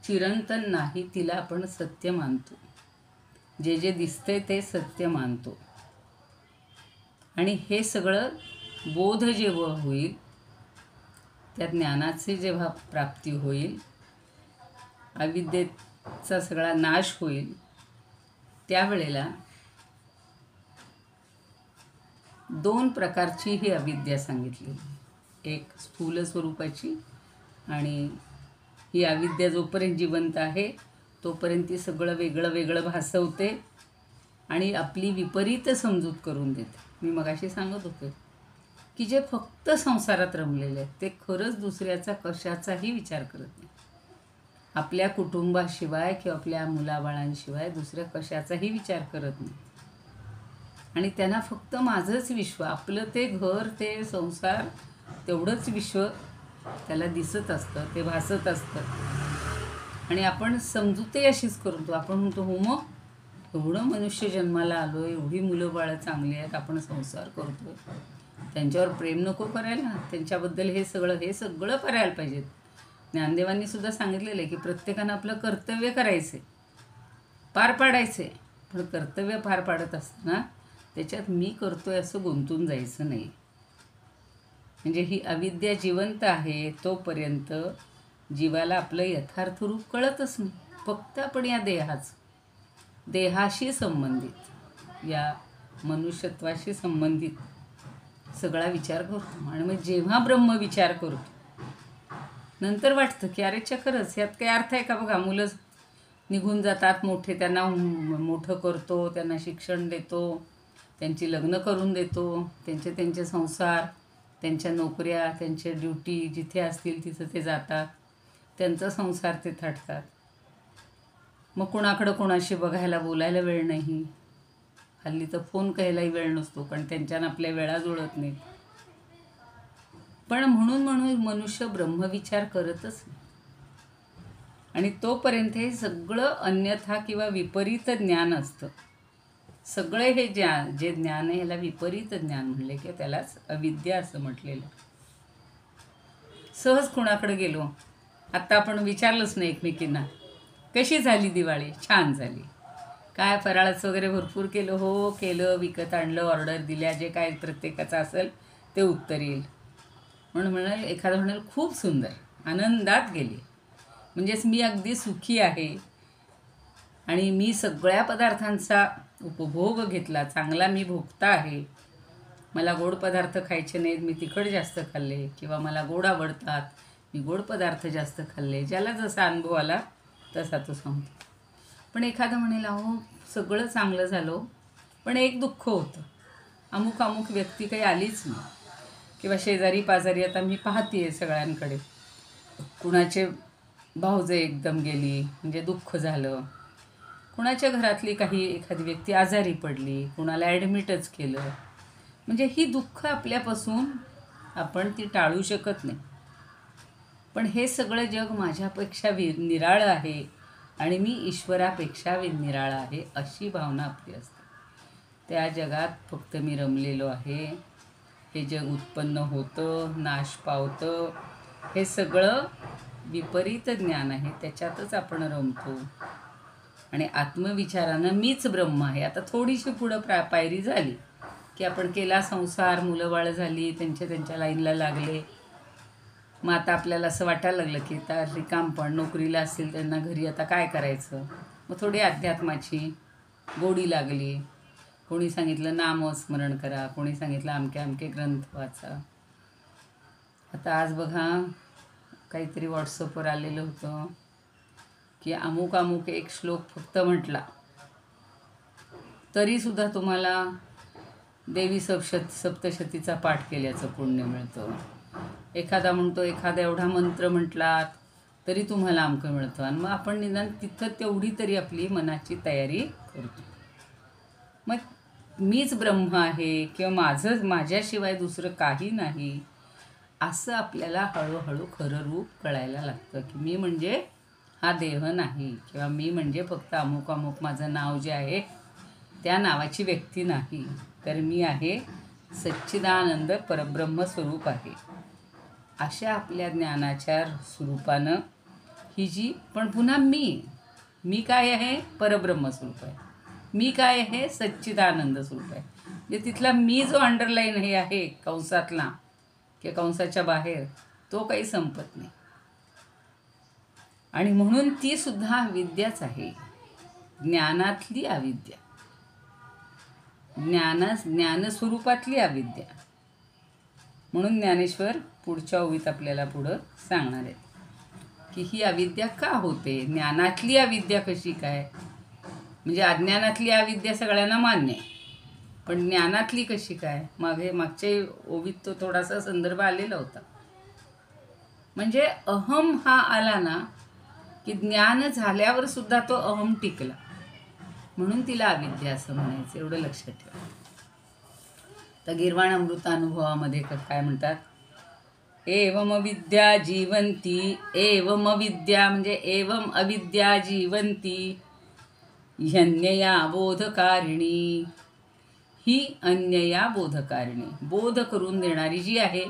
Speaker 1: चिरंतन नाही तिला आपण सत्य मानतो. जे जे दिसतंय ते सत्य मानतो. आणि हे सगळं बोध जेव्हा होईल, त्या ज्ञानाची जेव्हा प्राप्ती होईल, अविद्येचा सगळा नाश होईल, त्यावेळेला 2 प्रकारची ही अविद्या सांगितली. एक स्थूल स्वरूपाची, आणि ही अविद्या जोपर्यंत जिवंत आहे तोपर्यंत ती सगळं वेगळं वेगळं भासवते आणि आपली विपरीत समजूत करून देते. मी मगाशी सांगत होते की जे फक्त संसारात रमलेले आहेत ते खरंच दुसऱ्याचा कशाचाही विचार करत नाही. आपल्या कुटुंबाशिवाय किंवा आपल्या मुलाबाळांशिवाय दुसऱ्या कशाचाही विचार करत नाही. आणि त्यांना फक्त माझंच विश्व, आपलं ते घर, ते संसार, तेवढंच विश्व त्याला दिसत असतं, ते भासत असतं. आणि आपण समजुते अशीच करतो. आपण म्हणतो हो मग एवढं मनुष्य जन्माला आलो, एवढी मुलं बाळं चांगली आहेत, आपण संसार करतो, त्यांच्यावर प्रेम नको करायला, त्यांच्याबद्दल हे सगळं करायला पाहिजेत. ज्ञानदेवांनी सुद्धा सांगितलेलं आहे की प्रत्येकानं आपलं कर्तव्य करायचे, पार पाडायचे. पण कर्तव्य पार पाडत असताना त्याच्यात मी करतोय असं गुंतून जायचं नाही. म्हणजे ही अविद्या जिवंत आहे तोपर्यंत जीवाला आपलं यथार्थ रूप कळतच नाही. फक्त आपण या देहाशी संबंधित, या मनुष्यत्वाशी संबंधित सगळा विचार करतो. आणि मग जेव्हा ब्रह्म विचार करतो नंतर वाटतं की अरे खरंच यात काही अर्थ आहे का. बघा, मुलं निघून जातात मोठे, त्यांना मोठं करतो, त्यांना शिक्षण देतो, त्यांची लग्न करून देतो, त्यांचे संसार, त्यांच्या नोकऱ्या, त्यांच्या ड्युटी जिथे असतील तिथं ते जातात, त्यांचा संसार ते थाटतात. मग कोणाकडं कोणाशी बघायला बोलायला वेळ नाही. हल्ली तर फोन करायलाही वेळ नसतो, कारण त्यांच्यानं आपल्या वेळा जुळत नाहीत. पण म्हणून मनुष्य ब्रह्मविचार करतच नाही. आणि तोपर्यंत हे सगळं अन्यथा किंवा विपरीत ज्ञान असतं. सगळे हे जे ज्ञान आहे याला विपरीत ज्ञान म्हणले किंवा त्यालाच अविद्या असं म्हटलेलं. सहज कोणाकडे गेलो, आत्ता आपण विचारलंच नाही एकमेकींना, कशी झाली दिवाळी? छान झाली. काय फराळाचं वगैरे भरपूर केलं? हो केलं, विकत आणलं, ऑर्डर दिल्या, जे काय प्रत्येकाचं असेल ते उत्तर येईल. म्हणून एखादं म्हणाल खूप सुंदर, आनंदात गेली, म्हणजेच मी अगदी सुखी आहे आणि मी सगळ्या पदार्थांचा उपभोग घेतला, चांगला मी भोगता आहे. मला गोड पदार्थ खायचे नाहीत, मी तिखट जास्त खाल्ले, किंवा मला गोड आवडतात, मी गोड पदार्थ जास्त खाल्ले. ज्याला जसा अनुभव आला तसा तो सांगतो. पण एखादं म्हणेल अहो सगळं चांगलं झालं, पण एक दुःख होतं, अमुक व्यक्ती काही आलीच नाही. किंवा शेजारी पाजारी, आता मी पाहते आहे सगळ्यांकडे, कुणाचे भाऊजे एकदम गेली म्हणजे दुःख झालं, कुणाच्या घरातली एखादी व्यक्ती आजारी पडली, कुणाला ॲडमिटच केलं. म्हणजे ही दुःख आपल्यापासून आपण ती टाळू शकत नाही. पण हे सगळं जग माझ्यापेक्षा निराळं आहे आणि मी ईश्वरापेक्षा निराळं आहे, अशी भावना आपली असते. त्या जगात फक्त मी रमलेलो आहे. हे जग उत्पन्न होतं, नाश पावतं, हे सगळं विपरीत ज्ञान आहे, त्याच्यातच आपण रमतो. आणि आत्मविचारानं मीच ब्रह्म आहे. आता थोडीशी पुढं पायरी झाली की आपण केला संसार, मुलं बाळ झाली, त्यांच्या लाईनला लागले. मग आता आपल्याला असं वाटायला लागलं की आता रिकाम, पण नोकरीला असतील त्यांना घरी आता काय करायचं. मग थोडी अध्यात्माची गोडी लागली. कोणी सांगितलं नामस्मरण करा, कोणी सांगितलं अमके ग्रंथ वाचा. आता आज बघा काहीतरी व्हॉट्सअपवर आलेलं होतं की अमुक एक श्लोक फक्त म्हटला तरीसुद्धा तुम्हाला देवी सप्तशतीचा पाठ केल्याचं पुण्य मिळतं. एखादा म्हणतो एखादा एवढा मंत्र म्हटलात तरी तुम्हाला अमकं मिळतं. आणि मग आपण निदान तिथं तेवढी तरी आपली मनाची तयारी करतो. मग मीच ब्रह्म आहे किंवा माझ्याशिवाय दुसरं काही नाही, असं आपल्याला हळूहळू खरं रूप कळायला लागतं की मी म्हणजे हा देह नाही, किंवा मी म्हणजे फक्त अमुक माझं नाव जे आहे त्या नावाची व्यक्ती नाही, तर मी आहे सच्चिदानंद परब्रह्मस्वरूप आहे. अशा आपल्या ज्ञानाच्या स्वरूपानं ही जी, पण पुन्हा मी काय आहे? परब्रह्मस्वरूप आहे. मी काय आहे? सच्चिदानंद स्वरूप आहे. म्हणजे तिथला मी जो अंडरलाईन हे आहे कंसातला किंवा कंसाच्या बाहेर, तो काही संपत नाही. आणि म्हणून ती सुद्धा अविद्याच आहे, ज्ञानातली अविद्या, ज्ञानस्वरूपातली अविद्या. म्हणून ज्ञानेश्वर पुढच्या ओवीत आपल्याला पुढं सांगणार आहेत की ही अविद्या का होते, ज्ञानातली अविद्या कशी काय. म्हणजे अज्ञानातली अविद्या सगळ्यांना मान्य आहे, पण ज्ञानातली कशी काय. मागच्या ओवीत तो थोडासा संदर्भ आलेला होता. म्हणजे अहम हा आला ना की ज्ञान झाल्यावर सुद्धा तो अहम टिकला, म्हणून तिला अविद्या असं म्हणायचं. एवढं लक्षात ठेवा. तर गीर्वाण अमृतानुभवामध्ये काय म्हणतात, एवम अविद्या जीवंती, एवम अविद्या म्हणजे एवम अविद्या जीवंती ह्यन्यया बोधकारिणी. ही अन्यया बोधकारिणी, बोध करून देणारी जी आहे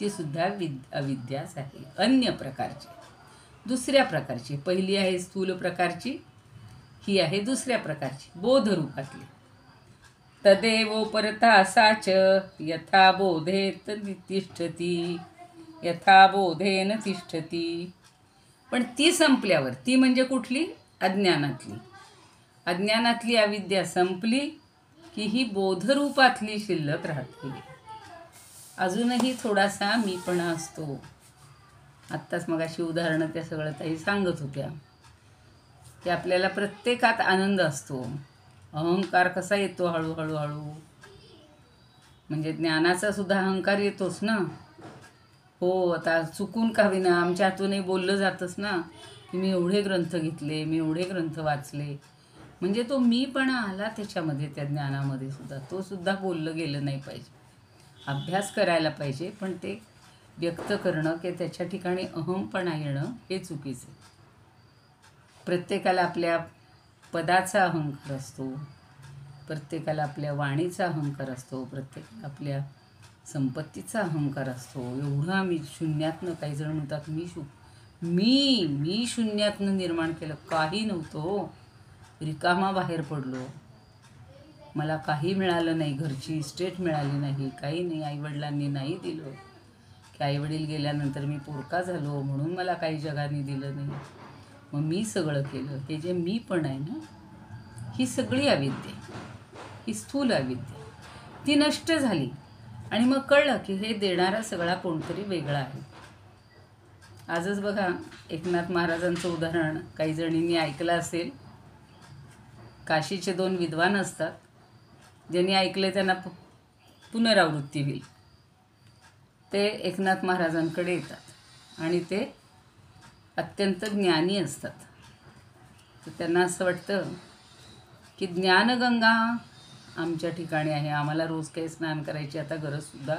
Speaker 1: ती सुद्धा अविद्याच आहे. अन्य प्रकारची, दुसऱ्या प्रकारची. पहिली आहे स्थूल प्रकारची, ही आहे दुसऱ्या प्रकारची, बोधरूपातली. तदेवोपरता साच यथा बोधेत तिष्ठती, यथा बोधेन तिष्ठती. पण ती संपल्यावर, ती म्हणजे कुठली? अज्ञानातली. अज्ञानातली अविद्या संपली की ही बोधरूपातली शिल्लक राहते. अजूनही थोडासा मीपणा असतो. आत्ताच मग अशी उदाहरणं त्या सगळं ताई सांगत होत्या की आपल्याला प्रत्येकात आनंद असतो. अहंकार कसा येतो हळूहळू हळू, म्हणजे ज्ञानाचा सुद्धा अहंकार येतोच ना. हो, आता चुकून का विना आमच्या हातूनही बोललं जातंच ना की मी एवढे ग्रंथ घेतले, मी एवढे ग्रंथ वाचले. म्हणजे तो मीपणा आला त्याच्यामध्ये, त्या ज्ञानामध्ये सुद्धा. तो सुद्धा बोललं गेलं नाही पाहिजे. अभ्यास करायला पाहिजे, पण ते व्यक्त करणं की त्याच्या ठिकाणी अहमपणा येणं हे चुकीचं आहे. प्रत्येकाला आपल्या पदाचा अहंकार असतो, प्रत्येकाला आपल्या वाणीचा अहंकार असतो, प्रत्येकाला आपल्या संपत्तीचा अहंकार असतो. एवढं आम्ही शून्यातनं, काही जण म्हणतात मी शून्यातनं निर्माण केलं. काही नव्हतं, रिकामा बाहेर पडलो. मला काही मिळालं नाही, घरची इस्टेट मिळाली नाही, काही नाही, आईवडिलांनी नाही दिलं, की आईवडील गेल्यानंतर मी पोरका झालो म्हणून मला काही जगाने दिलं नाही. मग मी सगळं केलं. हे जे मी पण आहे ना, ही सगळी अविद्या, ही स्थूल अविद्या, ती नष्ट झाली. आणि मग कळलं की हे देणारा सगळा कोणतरी वेगळा आहे. आजच बघा, एकनाथ महाराजांचं उदाहरण काही जणींनी ऐकलं असेल. काशीचे 2 विद्वान असतात, ज्यांनी ऐकले त्यांना पुनरावृत्ती होईल. ते एकनाथ महाराजांकडे येतात आणि ते अत्यंत ज्ञानी असतात. तर त्यांना असं वाटतं की ज्ञानगंगा आमच्या ठिकाणी आहे, आम्हाला रोज काही स्नान करायची आता गरजसुद्धा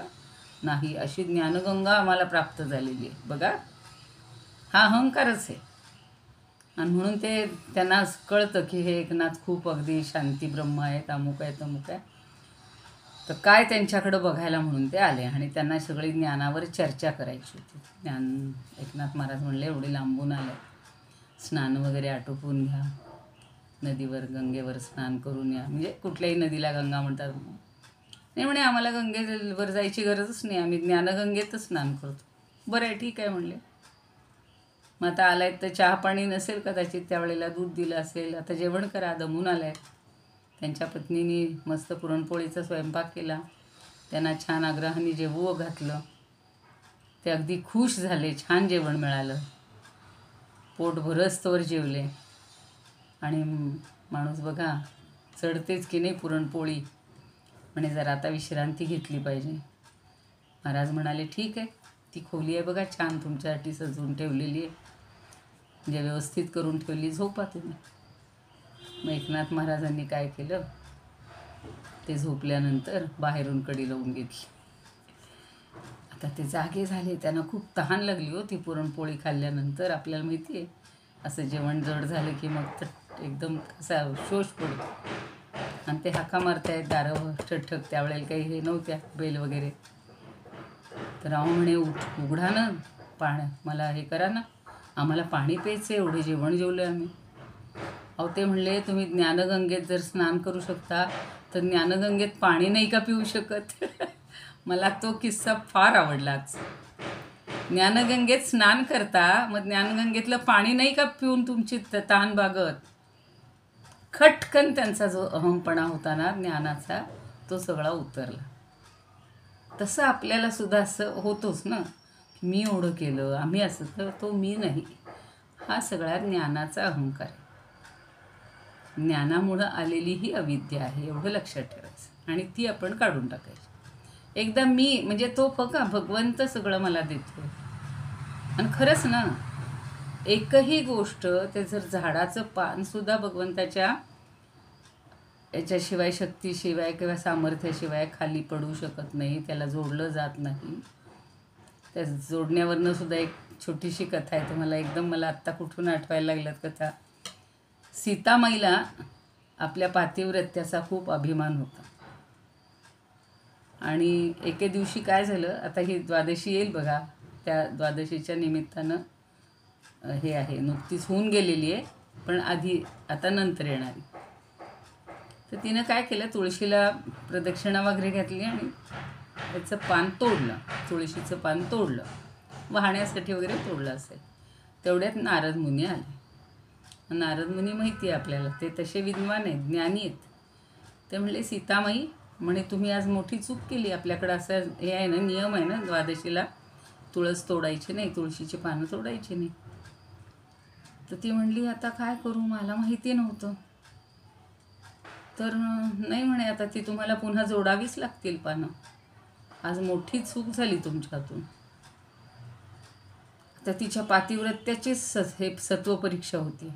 Speaker 1: नाही, अशी ज्ञानगंगा आम्हाला प्राप्त झालेली आहे. बघा, हा अहंकारच आहे. आणि म्हणून ते त्यांना कळतं की हे एकनाथ खूप अगदी शांती ब्रह्म आहेत, अमुक आहे तमुक आहे. तर काय त्यांच्याकडं बघायला म्हणून ते आले आणि त्यांना सगळी ज्ञानावर चर्चा करायची होती. एकनाथ महाराज म्हणले, एवढे लांबून आले, स्नान वगैरे आटोपून घ्या, नदीवर गंगेवर स्नान करून या. म्हणजे कुठल्याही नदीला गंगा म्हणतात. नाही म्हणे, आम्हाला गंगेवर जायची गरजच नाही, आम्ही ज्ञानगंगेतच स्नान करतो. बरं आहे, ठीक आहे म्हणले. मग आता आलायत तर चहा पाणी नसेल कदाचित, त्यावेळेला दूध दिलं असेल. आता जेवण करा, दमून आलाय. त्यांच्या पत्नीने मस्त पुरणपोळीचा स्वयंपाक केला, त्यांना छान आग्रहाने जेवू घातलं. ते अगदी खुश झाले, छान जेवण मिळालं, पोट भरस्तवर जेवले. आणि माणूस बघा चढतेच की नाही पुरणपोळी, म्हणे जरा आता विश्रांती घेतली पाहिजे. महाराज म्हणाले, ठीक आहे, ती खोली आहे बघा, छान तुमच्यासाठी सजवून ठेवलेली आहे, म्हणजे व्यवस्थित करून ठेवली, झोपा तुम्ही. मग एकनाथ महाराजांनी काय केलं, ते झोपल्यानंतर बाहेरून कडी लावून घेतली. आता ते जागे झाले, त्यांना खूप तहान लागली हो ती पुरणपोळी खाल्ल्यानंतर. आपल्याला माहिती आहे, असं जेवण जड झालं की मग तर एकदम कसा शोष पडतो. आणि ते हाका मारतायत दारावर ठकठक, त्यावेळेला काही हे नव्हत्या बेल वगैरे. तर अहो म्हणे, उघडा ना, मला हे करा ना, आम्हाला पाणी प्यायचं, एवढे जेवण जेवलं आम्ही. अहो ते म्हणले, तुम्ही ज्ञानगंगेत जर स्नान करू शकता तर ज्ञानगंगेत पाणी नाही का पिऊ शकत? मला तो किस्सा फार आवडलाच. ज्ञानगंगेत स्नान करता, मग ज्ञानगंगेतलं पाणी नाही का पिऊन तुमची तहान भागत? खटकन त्यांचा जो अहमपणा होता ना ज्ञानाचा, तो सगळा उतरला. तसं आपल्याला सुद्धा असं होतोच ना, मी एवढं केलं, आम्ही असं, तर तो मी नाही, हा सगळा ज्ञानाचा अहंकार आहे. ज्ञानामुळं आलेली ही अविद्या आहे, एवढं लक्षात ठेवायचं. आणि ती आपण काढून टाकायची. एकदा मी म्हणजे तो बघा, भगवंत सगळं मला देतो. आणि खरंच ना, एकही गोष्ट, ते जर झाडाचं पानसुद्धा भगवंताच्या याच्याशिवाय, शक्तीशिवाय किंवा सामर्थ्याशिवाय खाली पडू शकत नाही, त्याला जोडलं जात नाही. त्या जोडण्यावरनं सुद्धा एक छोटीशी कथा आहे, तर मला आत्ता कुठून आठवायला लागल्यात कथा. सीतामाईला आपल्या पातिव्रत्याचा खूप अभिमान होता. आणि एके दिवशी काय झालं, आता ही द्वादशी येईल बघा, त्या द्वादशीच्या निमित्तानं हे आहे, नुकतीच होऊन गेलेली आहे, पण आता नंतर येणारी. तर तिनं काय केलं, तुळशीला प्रदक्षिणा वगैरे घातली आणि त्याचं पान तोडलं, तुळशीचं पान तोडलं, वाहण्यासाठी वगैरे तोडलं असेल. तेवढ्यात नारद मुनी आले. नारद मुनी माहिती आहे आपल्याला, ते तसे विद्वान आहेत, ज्ञानी आहेत. ते म्हणले, सीतामाई म्हणे, तुम्ही आज मोठी चूक केली. आपल्याकडं असं हे आहे ना, नियम आहे ना द्वादशीला, तुळस तोडायची नाही, तुळशीची पानं तोडायची नाही. तर ती म्हणली आता काय करू, मला माहिती नव्हतं. तर नाही म्हणे, आता ती तुम्हाला पुन्हा जोडावीच लागतील पानं. आज मोठी चूक झाली तुमच्यातून. तर तिच्या पातिव्रत्याचीच हे सत्व परीक्षा होती.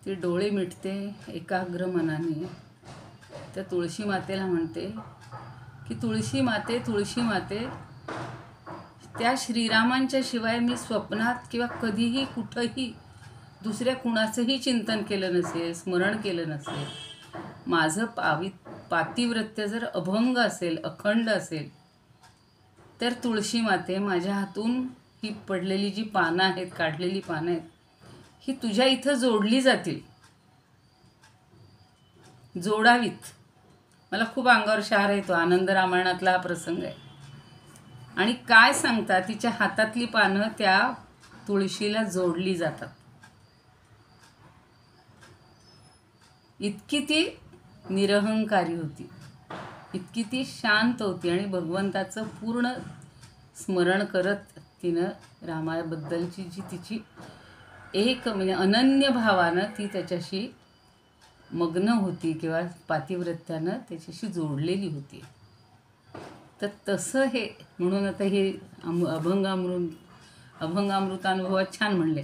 Speaker 1: ती डोळे मिटते एकाग्र मनाने. त्या तुळशी मातेला म्हणते की तुळशी माते, त्या श्रीरामांच्या शिवाय मी स्वप्नात किंवा कधीही कुठंही दुसऱ्या कुणाचंही चिंतन केलं नसेल, स्मरण केलं नसेल. माझं पातिव्रत्य जर अभंग असेल, अखंड असेल, तर तुळशी माते, माझ्या हातून ही पडलेली जी पानं आहेत, काढलेली पानं आहेत, ही तुझ्या इथं जोडली जातील, जोडावीत. मला खूप अंगावर शहारा येतो. आनंद रामायणातला हा प्रसंग आहे. आणि काय सांगता, तिच्या हातातली पानं त्या तुळशीला जोडली जातात. इतकी ती निरहंकारी होती, इतकी ती शांत होती आणि भगवंताचं पूर्ण स्मरण करत तिनं रामाबद्दलची जी तिची म्हणजे अनन्य भावानं ती त्याच्याशी मग्न होती किंवा पातिव्रत्यानं त्याच्याशी जोडलेली होती. तर तसं हे म्हणून आता हे अभंगामृतानुभवात छान म्हणले.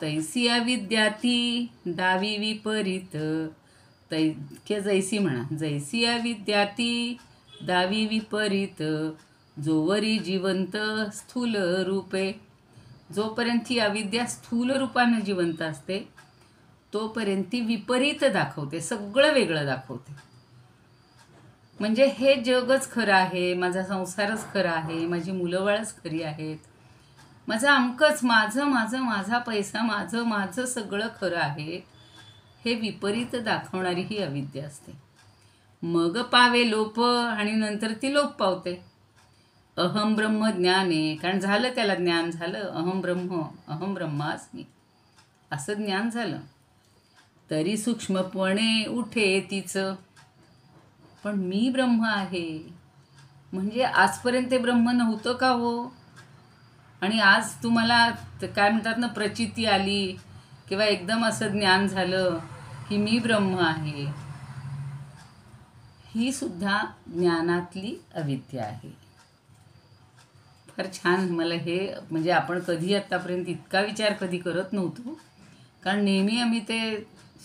Speaker 1: तैसी अविद्याती दावी विपरीत, जैसी म्हणा, जैसी अविद्याती दावी विपरीत, जोवरी जिवंत स्थूल रूपे. जोपर्यंत ही अविद्या स्थूल रूपाने जिवंत असते तोपर्यंत ती विपरीत दाखवते, सगळं वेगळं दाखवते. म्हणजे हे जगच खरं आहे, माझा संसारच खरा आहे, माझी मुलंबाळच खरी आहेत, माझं अमकंच, माझा पैसा, माझं सगळं खरं आहे, हे विपरीत दाखवणारी ही अविद्या असते. मग पावे लोप, आणि नंतर ती लोप पावते. अहम ब्रह्म ज्ञाने, कारण झालं त्याला ज्ञान झालं, अहम ब्रह्मास्मी असं ज्ञान झालं. तरी सूक्ष्मपणे उठे तिचं, पण मी ब्रह्म आहे. म्हणजे आजपर्यंत ते ब्रह्म नव्हतं का हो? आणि आज तुम्हाला काय म्हणतात ना, प्रचिती आली किंवा एकदम असं ज्ञान झालं की मी ब्रह्म आहे. ही सुद्धा ज्ञानातली अविद्या आहे. फार छान. मला हे म्हणजे आपण कधी आत्तापर्यंत इतका विचार कधी करत नव्हतो, कारण नेहमी आम्ही ते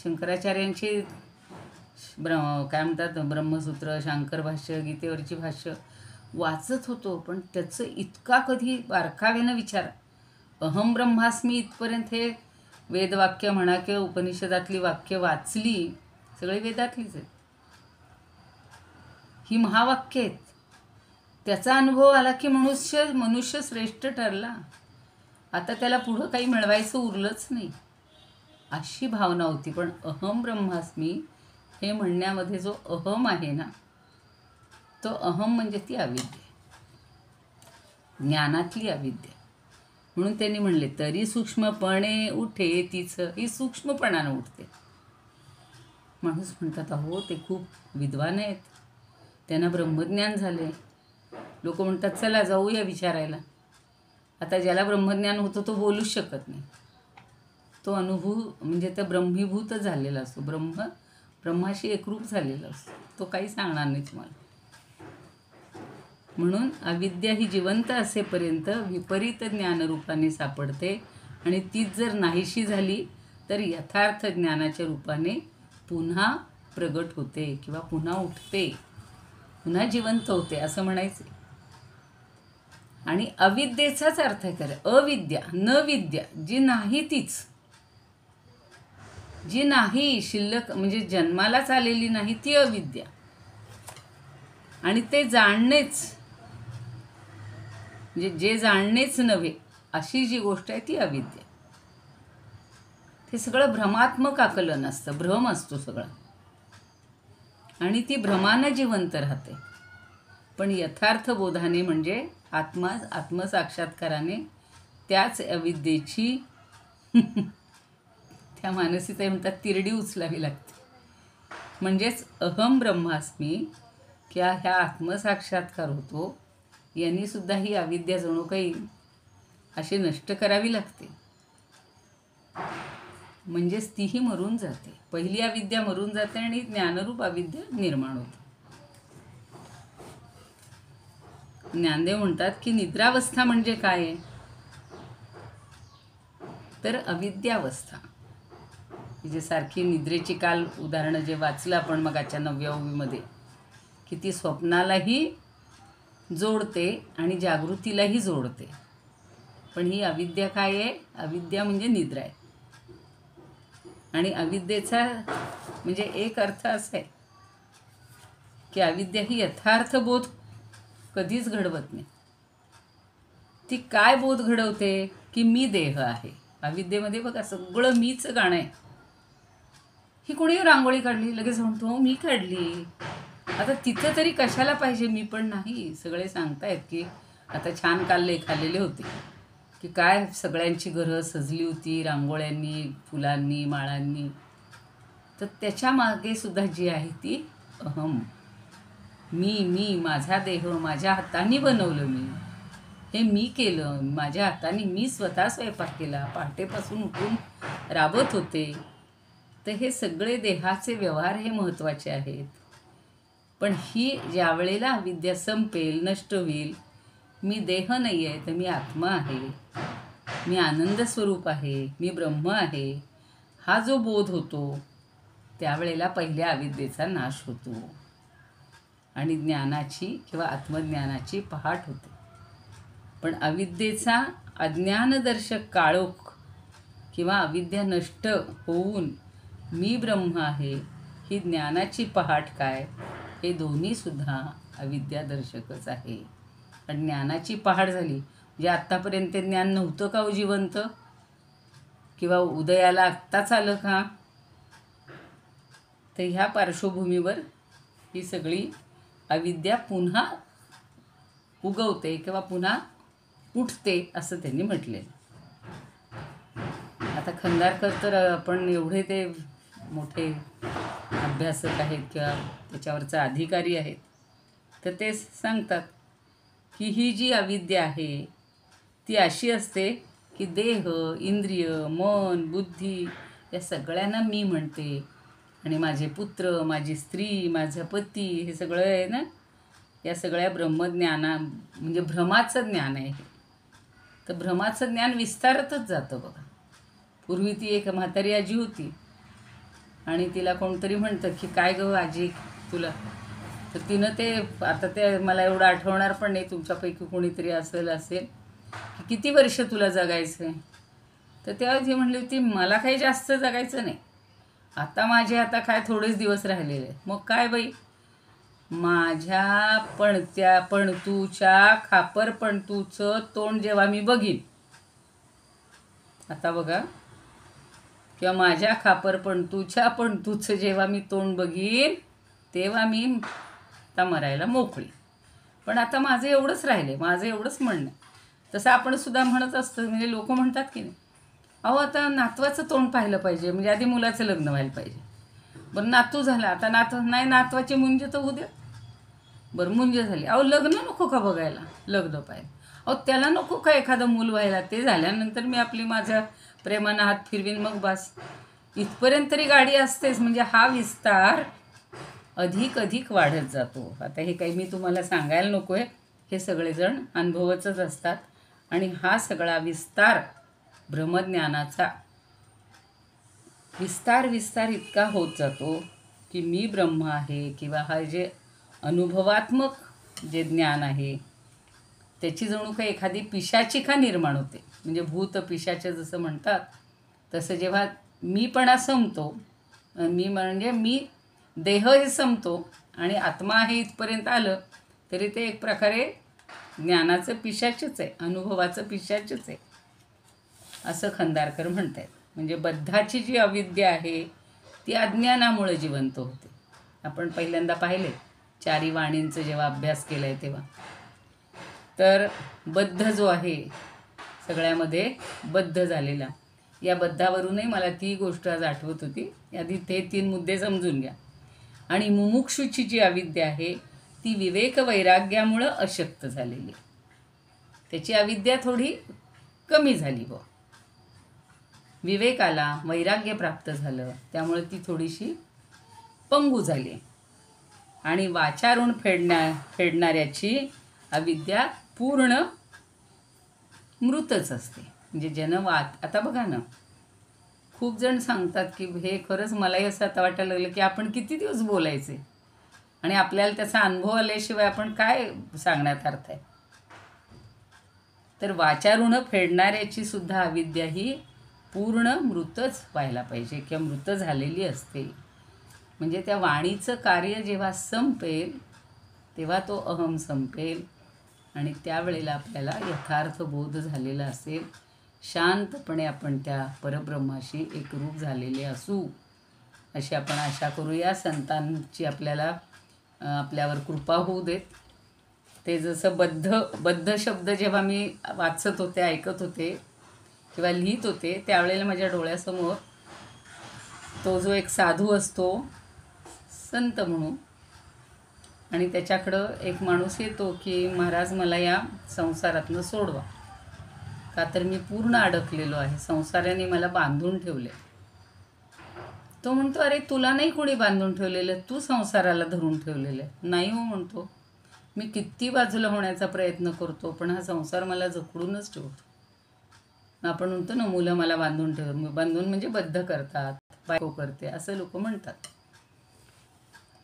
Speaker 1: शंकराचार्यांची काय म्हणतात ब्रह्मसूत्र, शांकर भाष्य, गीतेवरची भाष्य वाचत होतो, पण त्याचं इतका कधी बारकावेनं विचार, अहम ब्रह्मास्मी इथपर्यंत हे वेदवाक्य म्हणा किंवा उपनिषदातली वाक्य वाचली, सगळी वेदातलीच आहेत, ही महावाक्य आहेत. त्याचा अनुभव आला की मनुष्य श्रेष्ठ ठरला. आता त्याला पुढं काही मिळवायचं उरलंच नाही, अशी भावना होती. पण अहम ब्रह्मास्मी हे म्हणण्यामध्ये जो अहम आहे ना, तो अहम म्हणजे ती अविद्या, ज्ञानातली अविद्या. म्हणून त्यांनी म्हणले तरी सूक्ष्मपणे उठे तिचं, ही सूक्ष्मपणानं उठते. माणूस म्हणतात अहो ते खूप विद्वान आहेत, त्यांना ब्रह्मज्ञान झाले. लोक म्हणतात चला जाऊया विचारायला. आता ज्याला ब्रह्मज्ञान होतं तो बोलूच शकत नाही, तो अनुभव म्हणजे त्या ब्रह्मीभूत झालेला असतो, ब्रह्माशी एकरूप झालेला असतो, तो काही सांगणार नाही तुम्हाला. म्हणून अविद्या ही जिवंत असेपर्यंत विपरीत ज्ञानरूपाने सापडते, आणि तीच जर नाहीशी झाली तर यथार्थ ज्ञानाच्या रूपाने पुन्हा प्रगट होते किंवा पुन्हा उठते, पुन्हा जिवंत होते असं म्हणायचे. आणि अविद्येचाच अर्थ आहे खरं अविद्या, न विद्या, जी नाही तीच, जी नाही शिल्लक म्हणजे जन्मालाच आलेली नाही ती अविद्या. आणि ते जाणणेच म्हणजे जे जाणणेच नव्हे अशी जी गोष्ट आहे ती अविद्या. ते सगळं भ्रमात्मक आकलन असतं, भ्रम असतो सगळा, आणि ती भ्रमानं जिवंत राहते. पण यथार्थ बोधाने म्हणजे आत्मसाक्षात्काराने त्याच अविद्येची त्या मानसिकता म्हणतात तिरडी उचलावी लागते. म्हणजेच अहम ब्रह्मास्मी किंवा ह्या आत्मसाक्षात्कार होतो यांनी सुद्धा ही अविद्या जणू काही अशी नष्ट करावी लागते. म्हणजेच तीही मरून जाते. पहिली अविद्या मरून जाते आणि ज्ञानरूप अविद्या निर्माण होते. ज्ञानदेव म्हणतात की निद्रावस्था म्हणजे काय आहे, तर अविद्यावस्था. जे सारखी निद्रेची काल उदाहरणं जे वाचलं आपण मगाच्या 9व्या ओवीमध्ये, की ती स्वप्नालाही जोडते आणि जागृतीलाही जोडते. पण ही अविद्या काय आहे? अविद्या म्हणजे निद्रा आहे. आणि अविद्येचा म्हणजे एक अर्थ असा आहे की अविद्या ही यथार्थ बोध कधीच घडवत नाही. ती काय बोध घडवते की मी देह आहे. अविद्येमध्ये बघा सगळं मीच गाणं आहे. ही कोणी रांगोळी काढली लगेच म्हणतो मी काढली. आता तिथं तरी कशाला पाहिजे मी पण नाही. सगळे सांगतायत की आता छान काल लेख आलेले होते की काय सगळ्यांची घरं सजली होती रांगोळ्यांनी, फुलांनी, माळांनी. तर त्याच्या मागे सुद्धा जी आहे ती अहम, मी माझा देह माझ्या हाताने बनवलं, हे मी केलं, माझ्या हाताने मी स्वतः स्वयंपाक केला, पहाटेपासून उठून राबत होते. तर हे सगळे देहाचे व्यवहार हे महत्त्वाचे आहेत. पण ही ज्या वेळेला अविद्या संपेल, नष्ट होईल, मी देह नाही आहे तर मी आत्मा आहे, मी आनंद स्वरूप आहे, मी ब्रह्म आहे, हा जो बोध होतो त्यावेळेला पहिल्या अविद्येचा नाश होतो आणि ज्ञानाची किंवा आत्मज्ञानाची पहाट होते. पण अविद्येचा अज्ञानदर्शक काळोख किंवा अविद्या नष्ट होऊन मी ब्रह्म आहे ही ज्ञानाची पहाट काय, हे दोन्हीसुद्धा अविद्यादर्शकच आहे. आणि ज्ञानाची पहाट झाली म्हणजे आत्तापर्यंत ज्ञान नव्हतं का हो जिवंत, किंवा उदयाला आत्ताच आलं का. तर ह्या पार्श्वभूमीवर ही सगळी अविद्या पुन्हा उगवते किंवा पुन्हा उठते असं त्यांनी म्हटले. आता खंदारकर तर आपण एवढे ते मोठे अभ्यासक आहेत किंवा त्याच्यावरचा अधिकारी आहेत, तर ते सांगतात की ही जी अविद्या आहे ती अशी असते की देह, इंद्रिय, मन, बुद्धी या सगळ्यांना मी म्हणते. आणि माझे पुत्र, माझी स्त्री, माझा पती हे सगळं आहे ना, या सगळ्या ब्रह्मज्ञाना म्हणजे भ्रमाचं ज्ञान आहे. तर भ्रमाचं ज्ञान विस्तारतच जातं बघा. पूर्वी ती एक म्हातारी आजी होती आणि तिला कोणतरी म्हणतं की काय गं आजी तुला, तर तिनं ते आता ते मला एवढं आठवणार पण नाही, तुमच्यापैकी कोणीतरी असेल की किती वर्ष तुला जगायचं आहे. तर तेव्हा ती म्हणली होती मला काही जास्त जगायचं नाही, आता माझे आता काय थोडेच दिवस राहिलेले. मग काय बाई, माझ्या पणतूच्या खापरपणतूचं तोंड जेव्हा मी बघीन, आता बघा, किंवा माझ्या खापरपणतूच्या पणतूचं जेव्हा मी तोंड बघीन तेव्हा मी आता मरायला मोकळी. पण आता माझं एवढंच राहिले, माझं एवढंच म्हणणं. तसं आपण सुद्धा म्हणत असतो. म्हणजे लोक म्हणतात की नाही, अहो आता नातवाचं तोंड पाहिलं पाहिजे, म्हणजे आधी मुलाचं लग्न व्हायला पाहिजे. बरं नातू झाला, आता नाही नातवाची मुंज तर होऊ द्या. बरं मुंज झाली, अहो लग्न नको का बघायला, लग्न पाहिजे. अहो त्याला नको का एखादं मूल व्हायला, ते झाल्यानंतर मी आपली माझ्या प्रेमानं हात फिरवीन मग बस. इथपर्यंत तरी गाडी असतेच. म्हणजे हा विस्तार अधिक वाढत जातो. आता हे काही मी तुम्हाला सांगायला नको आहे, हे सगळेजण अनुभवतच असतात. आणि हा सगळा विस्तार ब्रह्मज्ञानाचा विस्तार इतका होत जातो की मी ब्रह्म आहे, किंवा हा जे अनुभवात्मक जे ज्ञान आहे त्याची जणू काही एखादी पिशाची का निर्माण होते. म्हणजे भूत पिशाचं जसं म्हणतात तसं जेव्हा मीपणा संपतो, मी म्हणजे मी देह हे संपतो आणि आत्मा हे इथपर्यंत आलं तरी ते एक प्रकारे ज्ञानाचं पिशाचच आहे, अनुभवाचं पिशाचच आहे असं खंदारकर म्हणत आहेत. म्हणजे बद्धाची जी अविद्या आहे ती अज्ञानामुळे जिवंत होते. आपण पहिल्यांदा पाहिले चारी वाणींचं जेव्हा अभ्यास केला आहे तेव्हा, तर बद्ध जो आहे सगळ्यामध्ये बद्ध झालेला, या बद्धावरूनही मला ती गोष्ट आज आठवत होती. आधी ते 3 मुद्दे समजून घ्या. आणि मुमुक्षूची जी अविद्या आहे ती विवेक वैराग्यामुळं अशक्त झालेली. त्याची अविद्या थोडी कमी झाली व विवेक आला, वैराग्य प्राप्त झालं, त्यामुळे ती थोडीशी पंगू झाली. आणि वाचारून फेडणाऱ्याची अविद्या पूर्ण मृतच असते. म्हणजे ज्यानं आता बघा ना, खूप जण सांगतात की हे खरंच मलाही असं आता वाटायला लागलं की आपण किती दिवस बोलायचे आणि आपल्याला त्याचा अनुभव आल्याशिवाय आपण काय सांगण्यात अर्थ आहे. तर वाचारून फेडणाऱ्याची सुद्धा अविद्या ही पूर्ण मृतच व्हायला पाहिजे किंवा मृत झालेली असते. म्हणजे त्या वाणीचं कार्य जेव्हा संपेल तेव्हा तो अहम संपेल आणि त्यावेळेला आपल्याला यथार्थ बोध झालेला असेल. शांतपणे आपण त्या परब्रह्माशी एकरूप झालेले असू अशी आपण आशा करूया. संतांची आपल्यावर कृपा होऊ देत. ते जसं बद्ध शब्द जेव्हा मी वाचत होते, ऐकत होते किंवा लिहित होते, त्यावेळेला माझ्या डोळ्यासमोर तो जो एक साधू असतो संत म्हणून, आणि त्याच्याकडं एक माणूस येतो की महाराज मला या संसारातनं सोडवा, का तर मी पूर्ण अडकलेलो आहे, संसाराने मला बांधून ठेवले. तो म्हणतो अरे तुला नाही कोणी बांधून ठेवलेलं, तू संसाराला धरून ठेवलेलं आहे. नाही हो म्हणतो, मी किती बाजूला होण्याचा प्रयत्न करतो पण हा संसार मला जखडूनच ठेवतो. आपण म्हणतो ना मुलं मला बांधून बांधून म्हणजे बद्ध करतात, बायको करते असं लोक म्हणतात.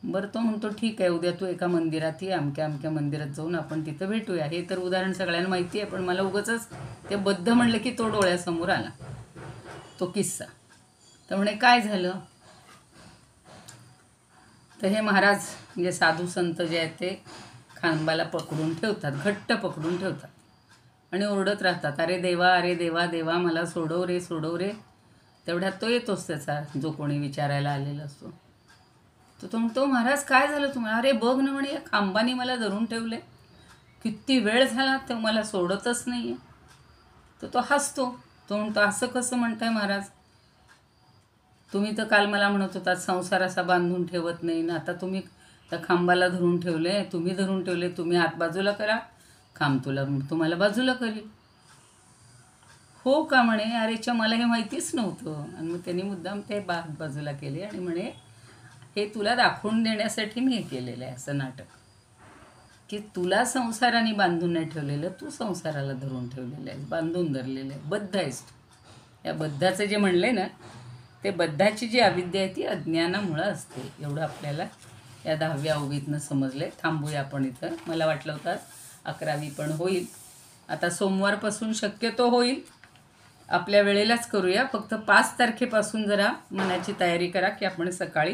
Speaker 1: बरं तो म्हणतो ठीक आहे, उद्या तू एका मंदिरात ये, अमक्या मंदिरात जाऊन आपण तिथं भेटूया. हे तर उदाहरण सगळ्यांना माहिती आहे, पण मला उगाचच ते बद्ध म्हणलं की तो डोळ्यासमोर आला तो किस्सा. तर म्हणे काय झालं, तर हे महाराज म्हणजे साधू संत जे आहेत ते खांबाला पकडून ठेवतात, घट्ट पकडून ठेवतात आणि ओरडत राहतात, अरे देवा देवा मला सोडव रे सोडव रे. तेवढ्यात तो येतोच त्याचा जो कोणी विचारायला आलेला असतो. तर तो म्हणतो महाराज काय झालं तुम्हाला. अरे बघ ना म्हणे, या खांबाने मला धरून ठेवले, किती वेळ झाला तो मला सोडतच नाही आहे. तर तो हसतो. तो म्हणतो असं कसं म्हणताय महाराज, तुम्ही तर काल मला म्हणत होता संसार असा बांधून ठेवत नाही ना, आता तुम्ही त्या खांबाला धरून ठेवले, तुम्ही धरून ठेवले, तुम्ही हात बाजूला करा, खांब तुम्हाला बाजूला करेल. हो का म्हणे, अरेच्या मला हे माहितीच नव्हतं. आणि मग त्यांनी मुद्दाम ते हात बाजूला केले आणि म्हणे हे तुला दाखवून देण्यासाठी मी हे केलेलं आहे असं नाटक, की तुला संसाराने बांधून नाही ठेवलेलं, तू संसाराला धरून ठेवलेलं आहे, बांधून धरलेलं आहे, बद्ध आहेस तू. या बद्धाचं जे म्हणले ना, ते बद्धाची जी अविद्या आहे ती अज्ञानामुळं असते. एवढं आपल्याला या 10व्या ओवीतनं समजले. थांबूया आपण इथं. मला वाटलं होतं 11वी पण होईल, आता सोमवारपासून शक्यतो होईल, आपल्या वेळेलाच करूया. फक्त 5 तारखेपासून जरा मनाची तयारी करा की आपण सकाळी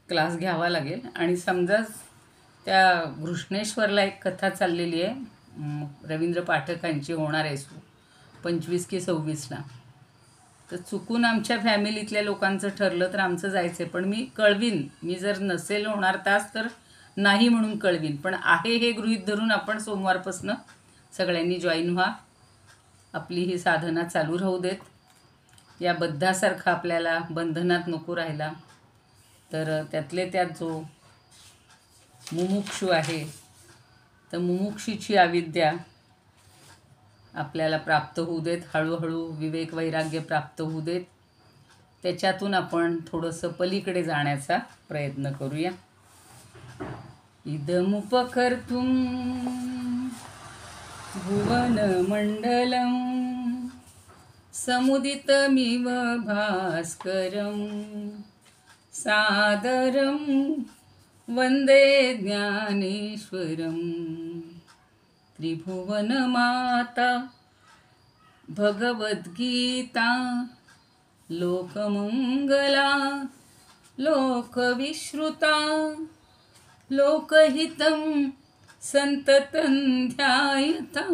Speaker 1: क्लास घ्यावा लागेल. आणि समजा त्या घृष्णेश्वरला एक कथा चाललेली आहे रवींद्र पाठकांची, होणार आहे 25 की 26ला. तर चुकून आमच्या फॅमिलीतल्या लोकांचं ठरलं तर आमचं जायचं आहे, पण मी कळवीन. मी जर नसेल होणार तास तर नाही म्हणून कळवीन, पण आहे हे गृहीत धरून आपण सोमवारपासून सगळ्यांनी जॉईन व्हा. आपली ही साधना चालू राहू देत. या बद्धासारखा आपल्याला बंधनात नको राहिला. तर त्यातले त्यात जो मुमुक्षू आहे, तर मुमुक्षीची अविद्या आपल्याला प्राप्त होऊ देत. हळूहळू विवेक वैराग्य प्राप्त होऊ देत. त्याच्यातून आपण थोडंसं पलीकडे जाण्याचा प्रयत्न करूया. इदमुपकर्तुं भुवनमण्डलं समुदितमिव भास्करं सादरं वन्दे ज्ञानेश्वरं. त्रिभुवनमाता भगवद्गीता लोकमंगला लोकविश्रुता लोकहितं संततं ध्यायता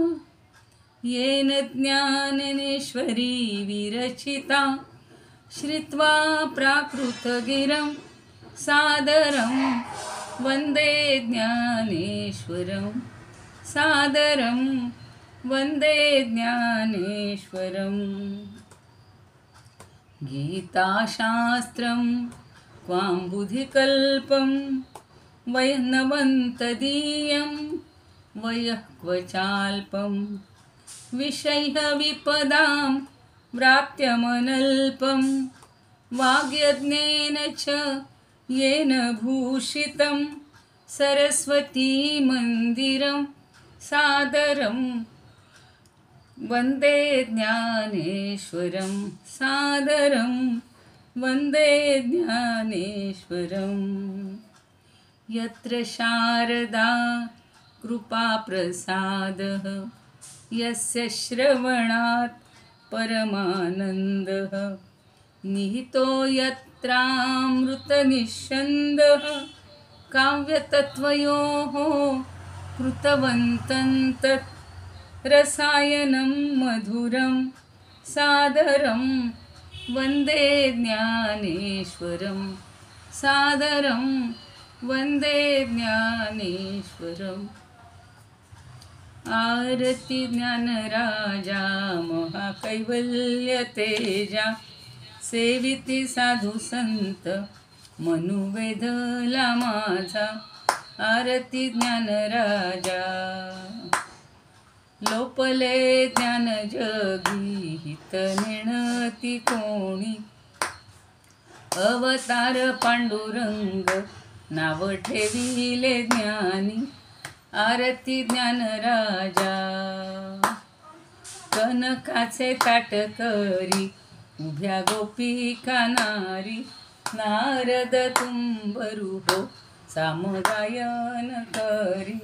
Speaker 1: येन ज्ञानेश्वरी विरचिता. श्रुत्वा प्राकृतगिरं सादरं वन्दे ज्ञानेश्वरं सादरं वन्दे ज्ञानेश्वरं. गीताशास्त्रं क्वाम्बुधिकल्पं वैनवन्तदीयं वयः क्वचाल्पं विषयः विपदां व्राप्त्यमनल्पं वाग्यज्ञेन च येन भूषितं सरस्वतीमन्दिरं सादरं वन्दे ज्ञानेश्वरं सादरं वन्दे ज्ञानेश्वरम् यत्र शारदा कृपाप्रसादः यस्य श्रवणात् परमानन्दः निहितो यत्रामृतनिःस्यन्दः काव्यतत्त्वयोः कृतवन्तं तत् रसायनं मधुरं सादरं वन्दे ज्ञानेश्वरं सादरं वन्दे ज्ञानेश्वरम् आरती ज्ञानराजा महाकैवल्यतेजा सेविती साधू संत मनुवेधला माझा आरती ज्ञानराजा लोपले ज्ञान जगी हित नेणती कोणी अवतार पांडुरंग नाव ठेविले ज्ञानी आरती ज्ञानराजा कनकाचे ताट करी उभ्या गोपिका नारी नारद तुंबरू हो सामगायन करी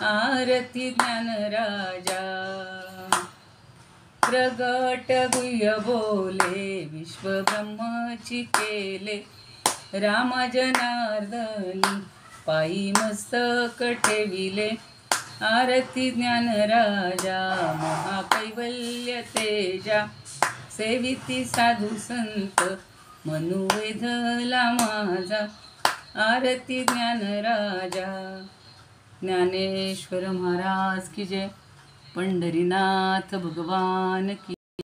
Speaker 1: आरती ज्ञानराजा प्रगट गुह्य बोले विश्व ब्रह्मची केले राम जनार्दनी पायी मस्तक ठेविले आरती ज्ञानराजा महाकैवल्य तेजा सेविती साधू संत मनुवेधला माझा आरती ज्ञानराजा ज्ञानेश्वर महाराज की जय पंढरीनाथ भगवान की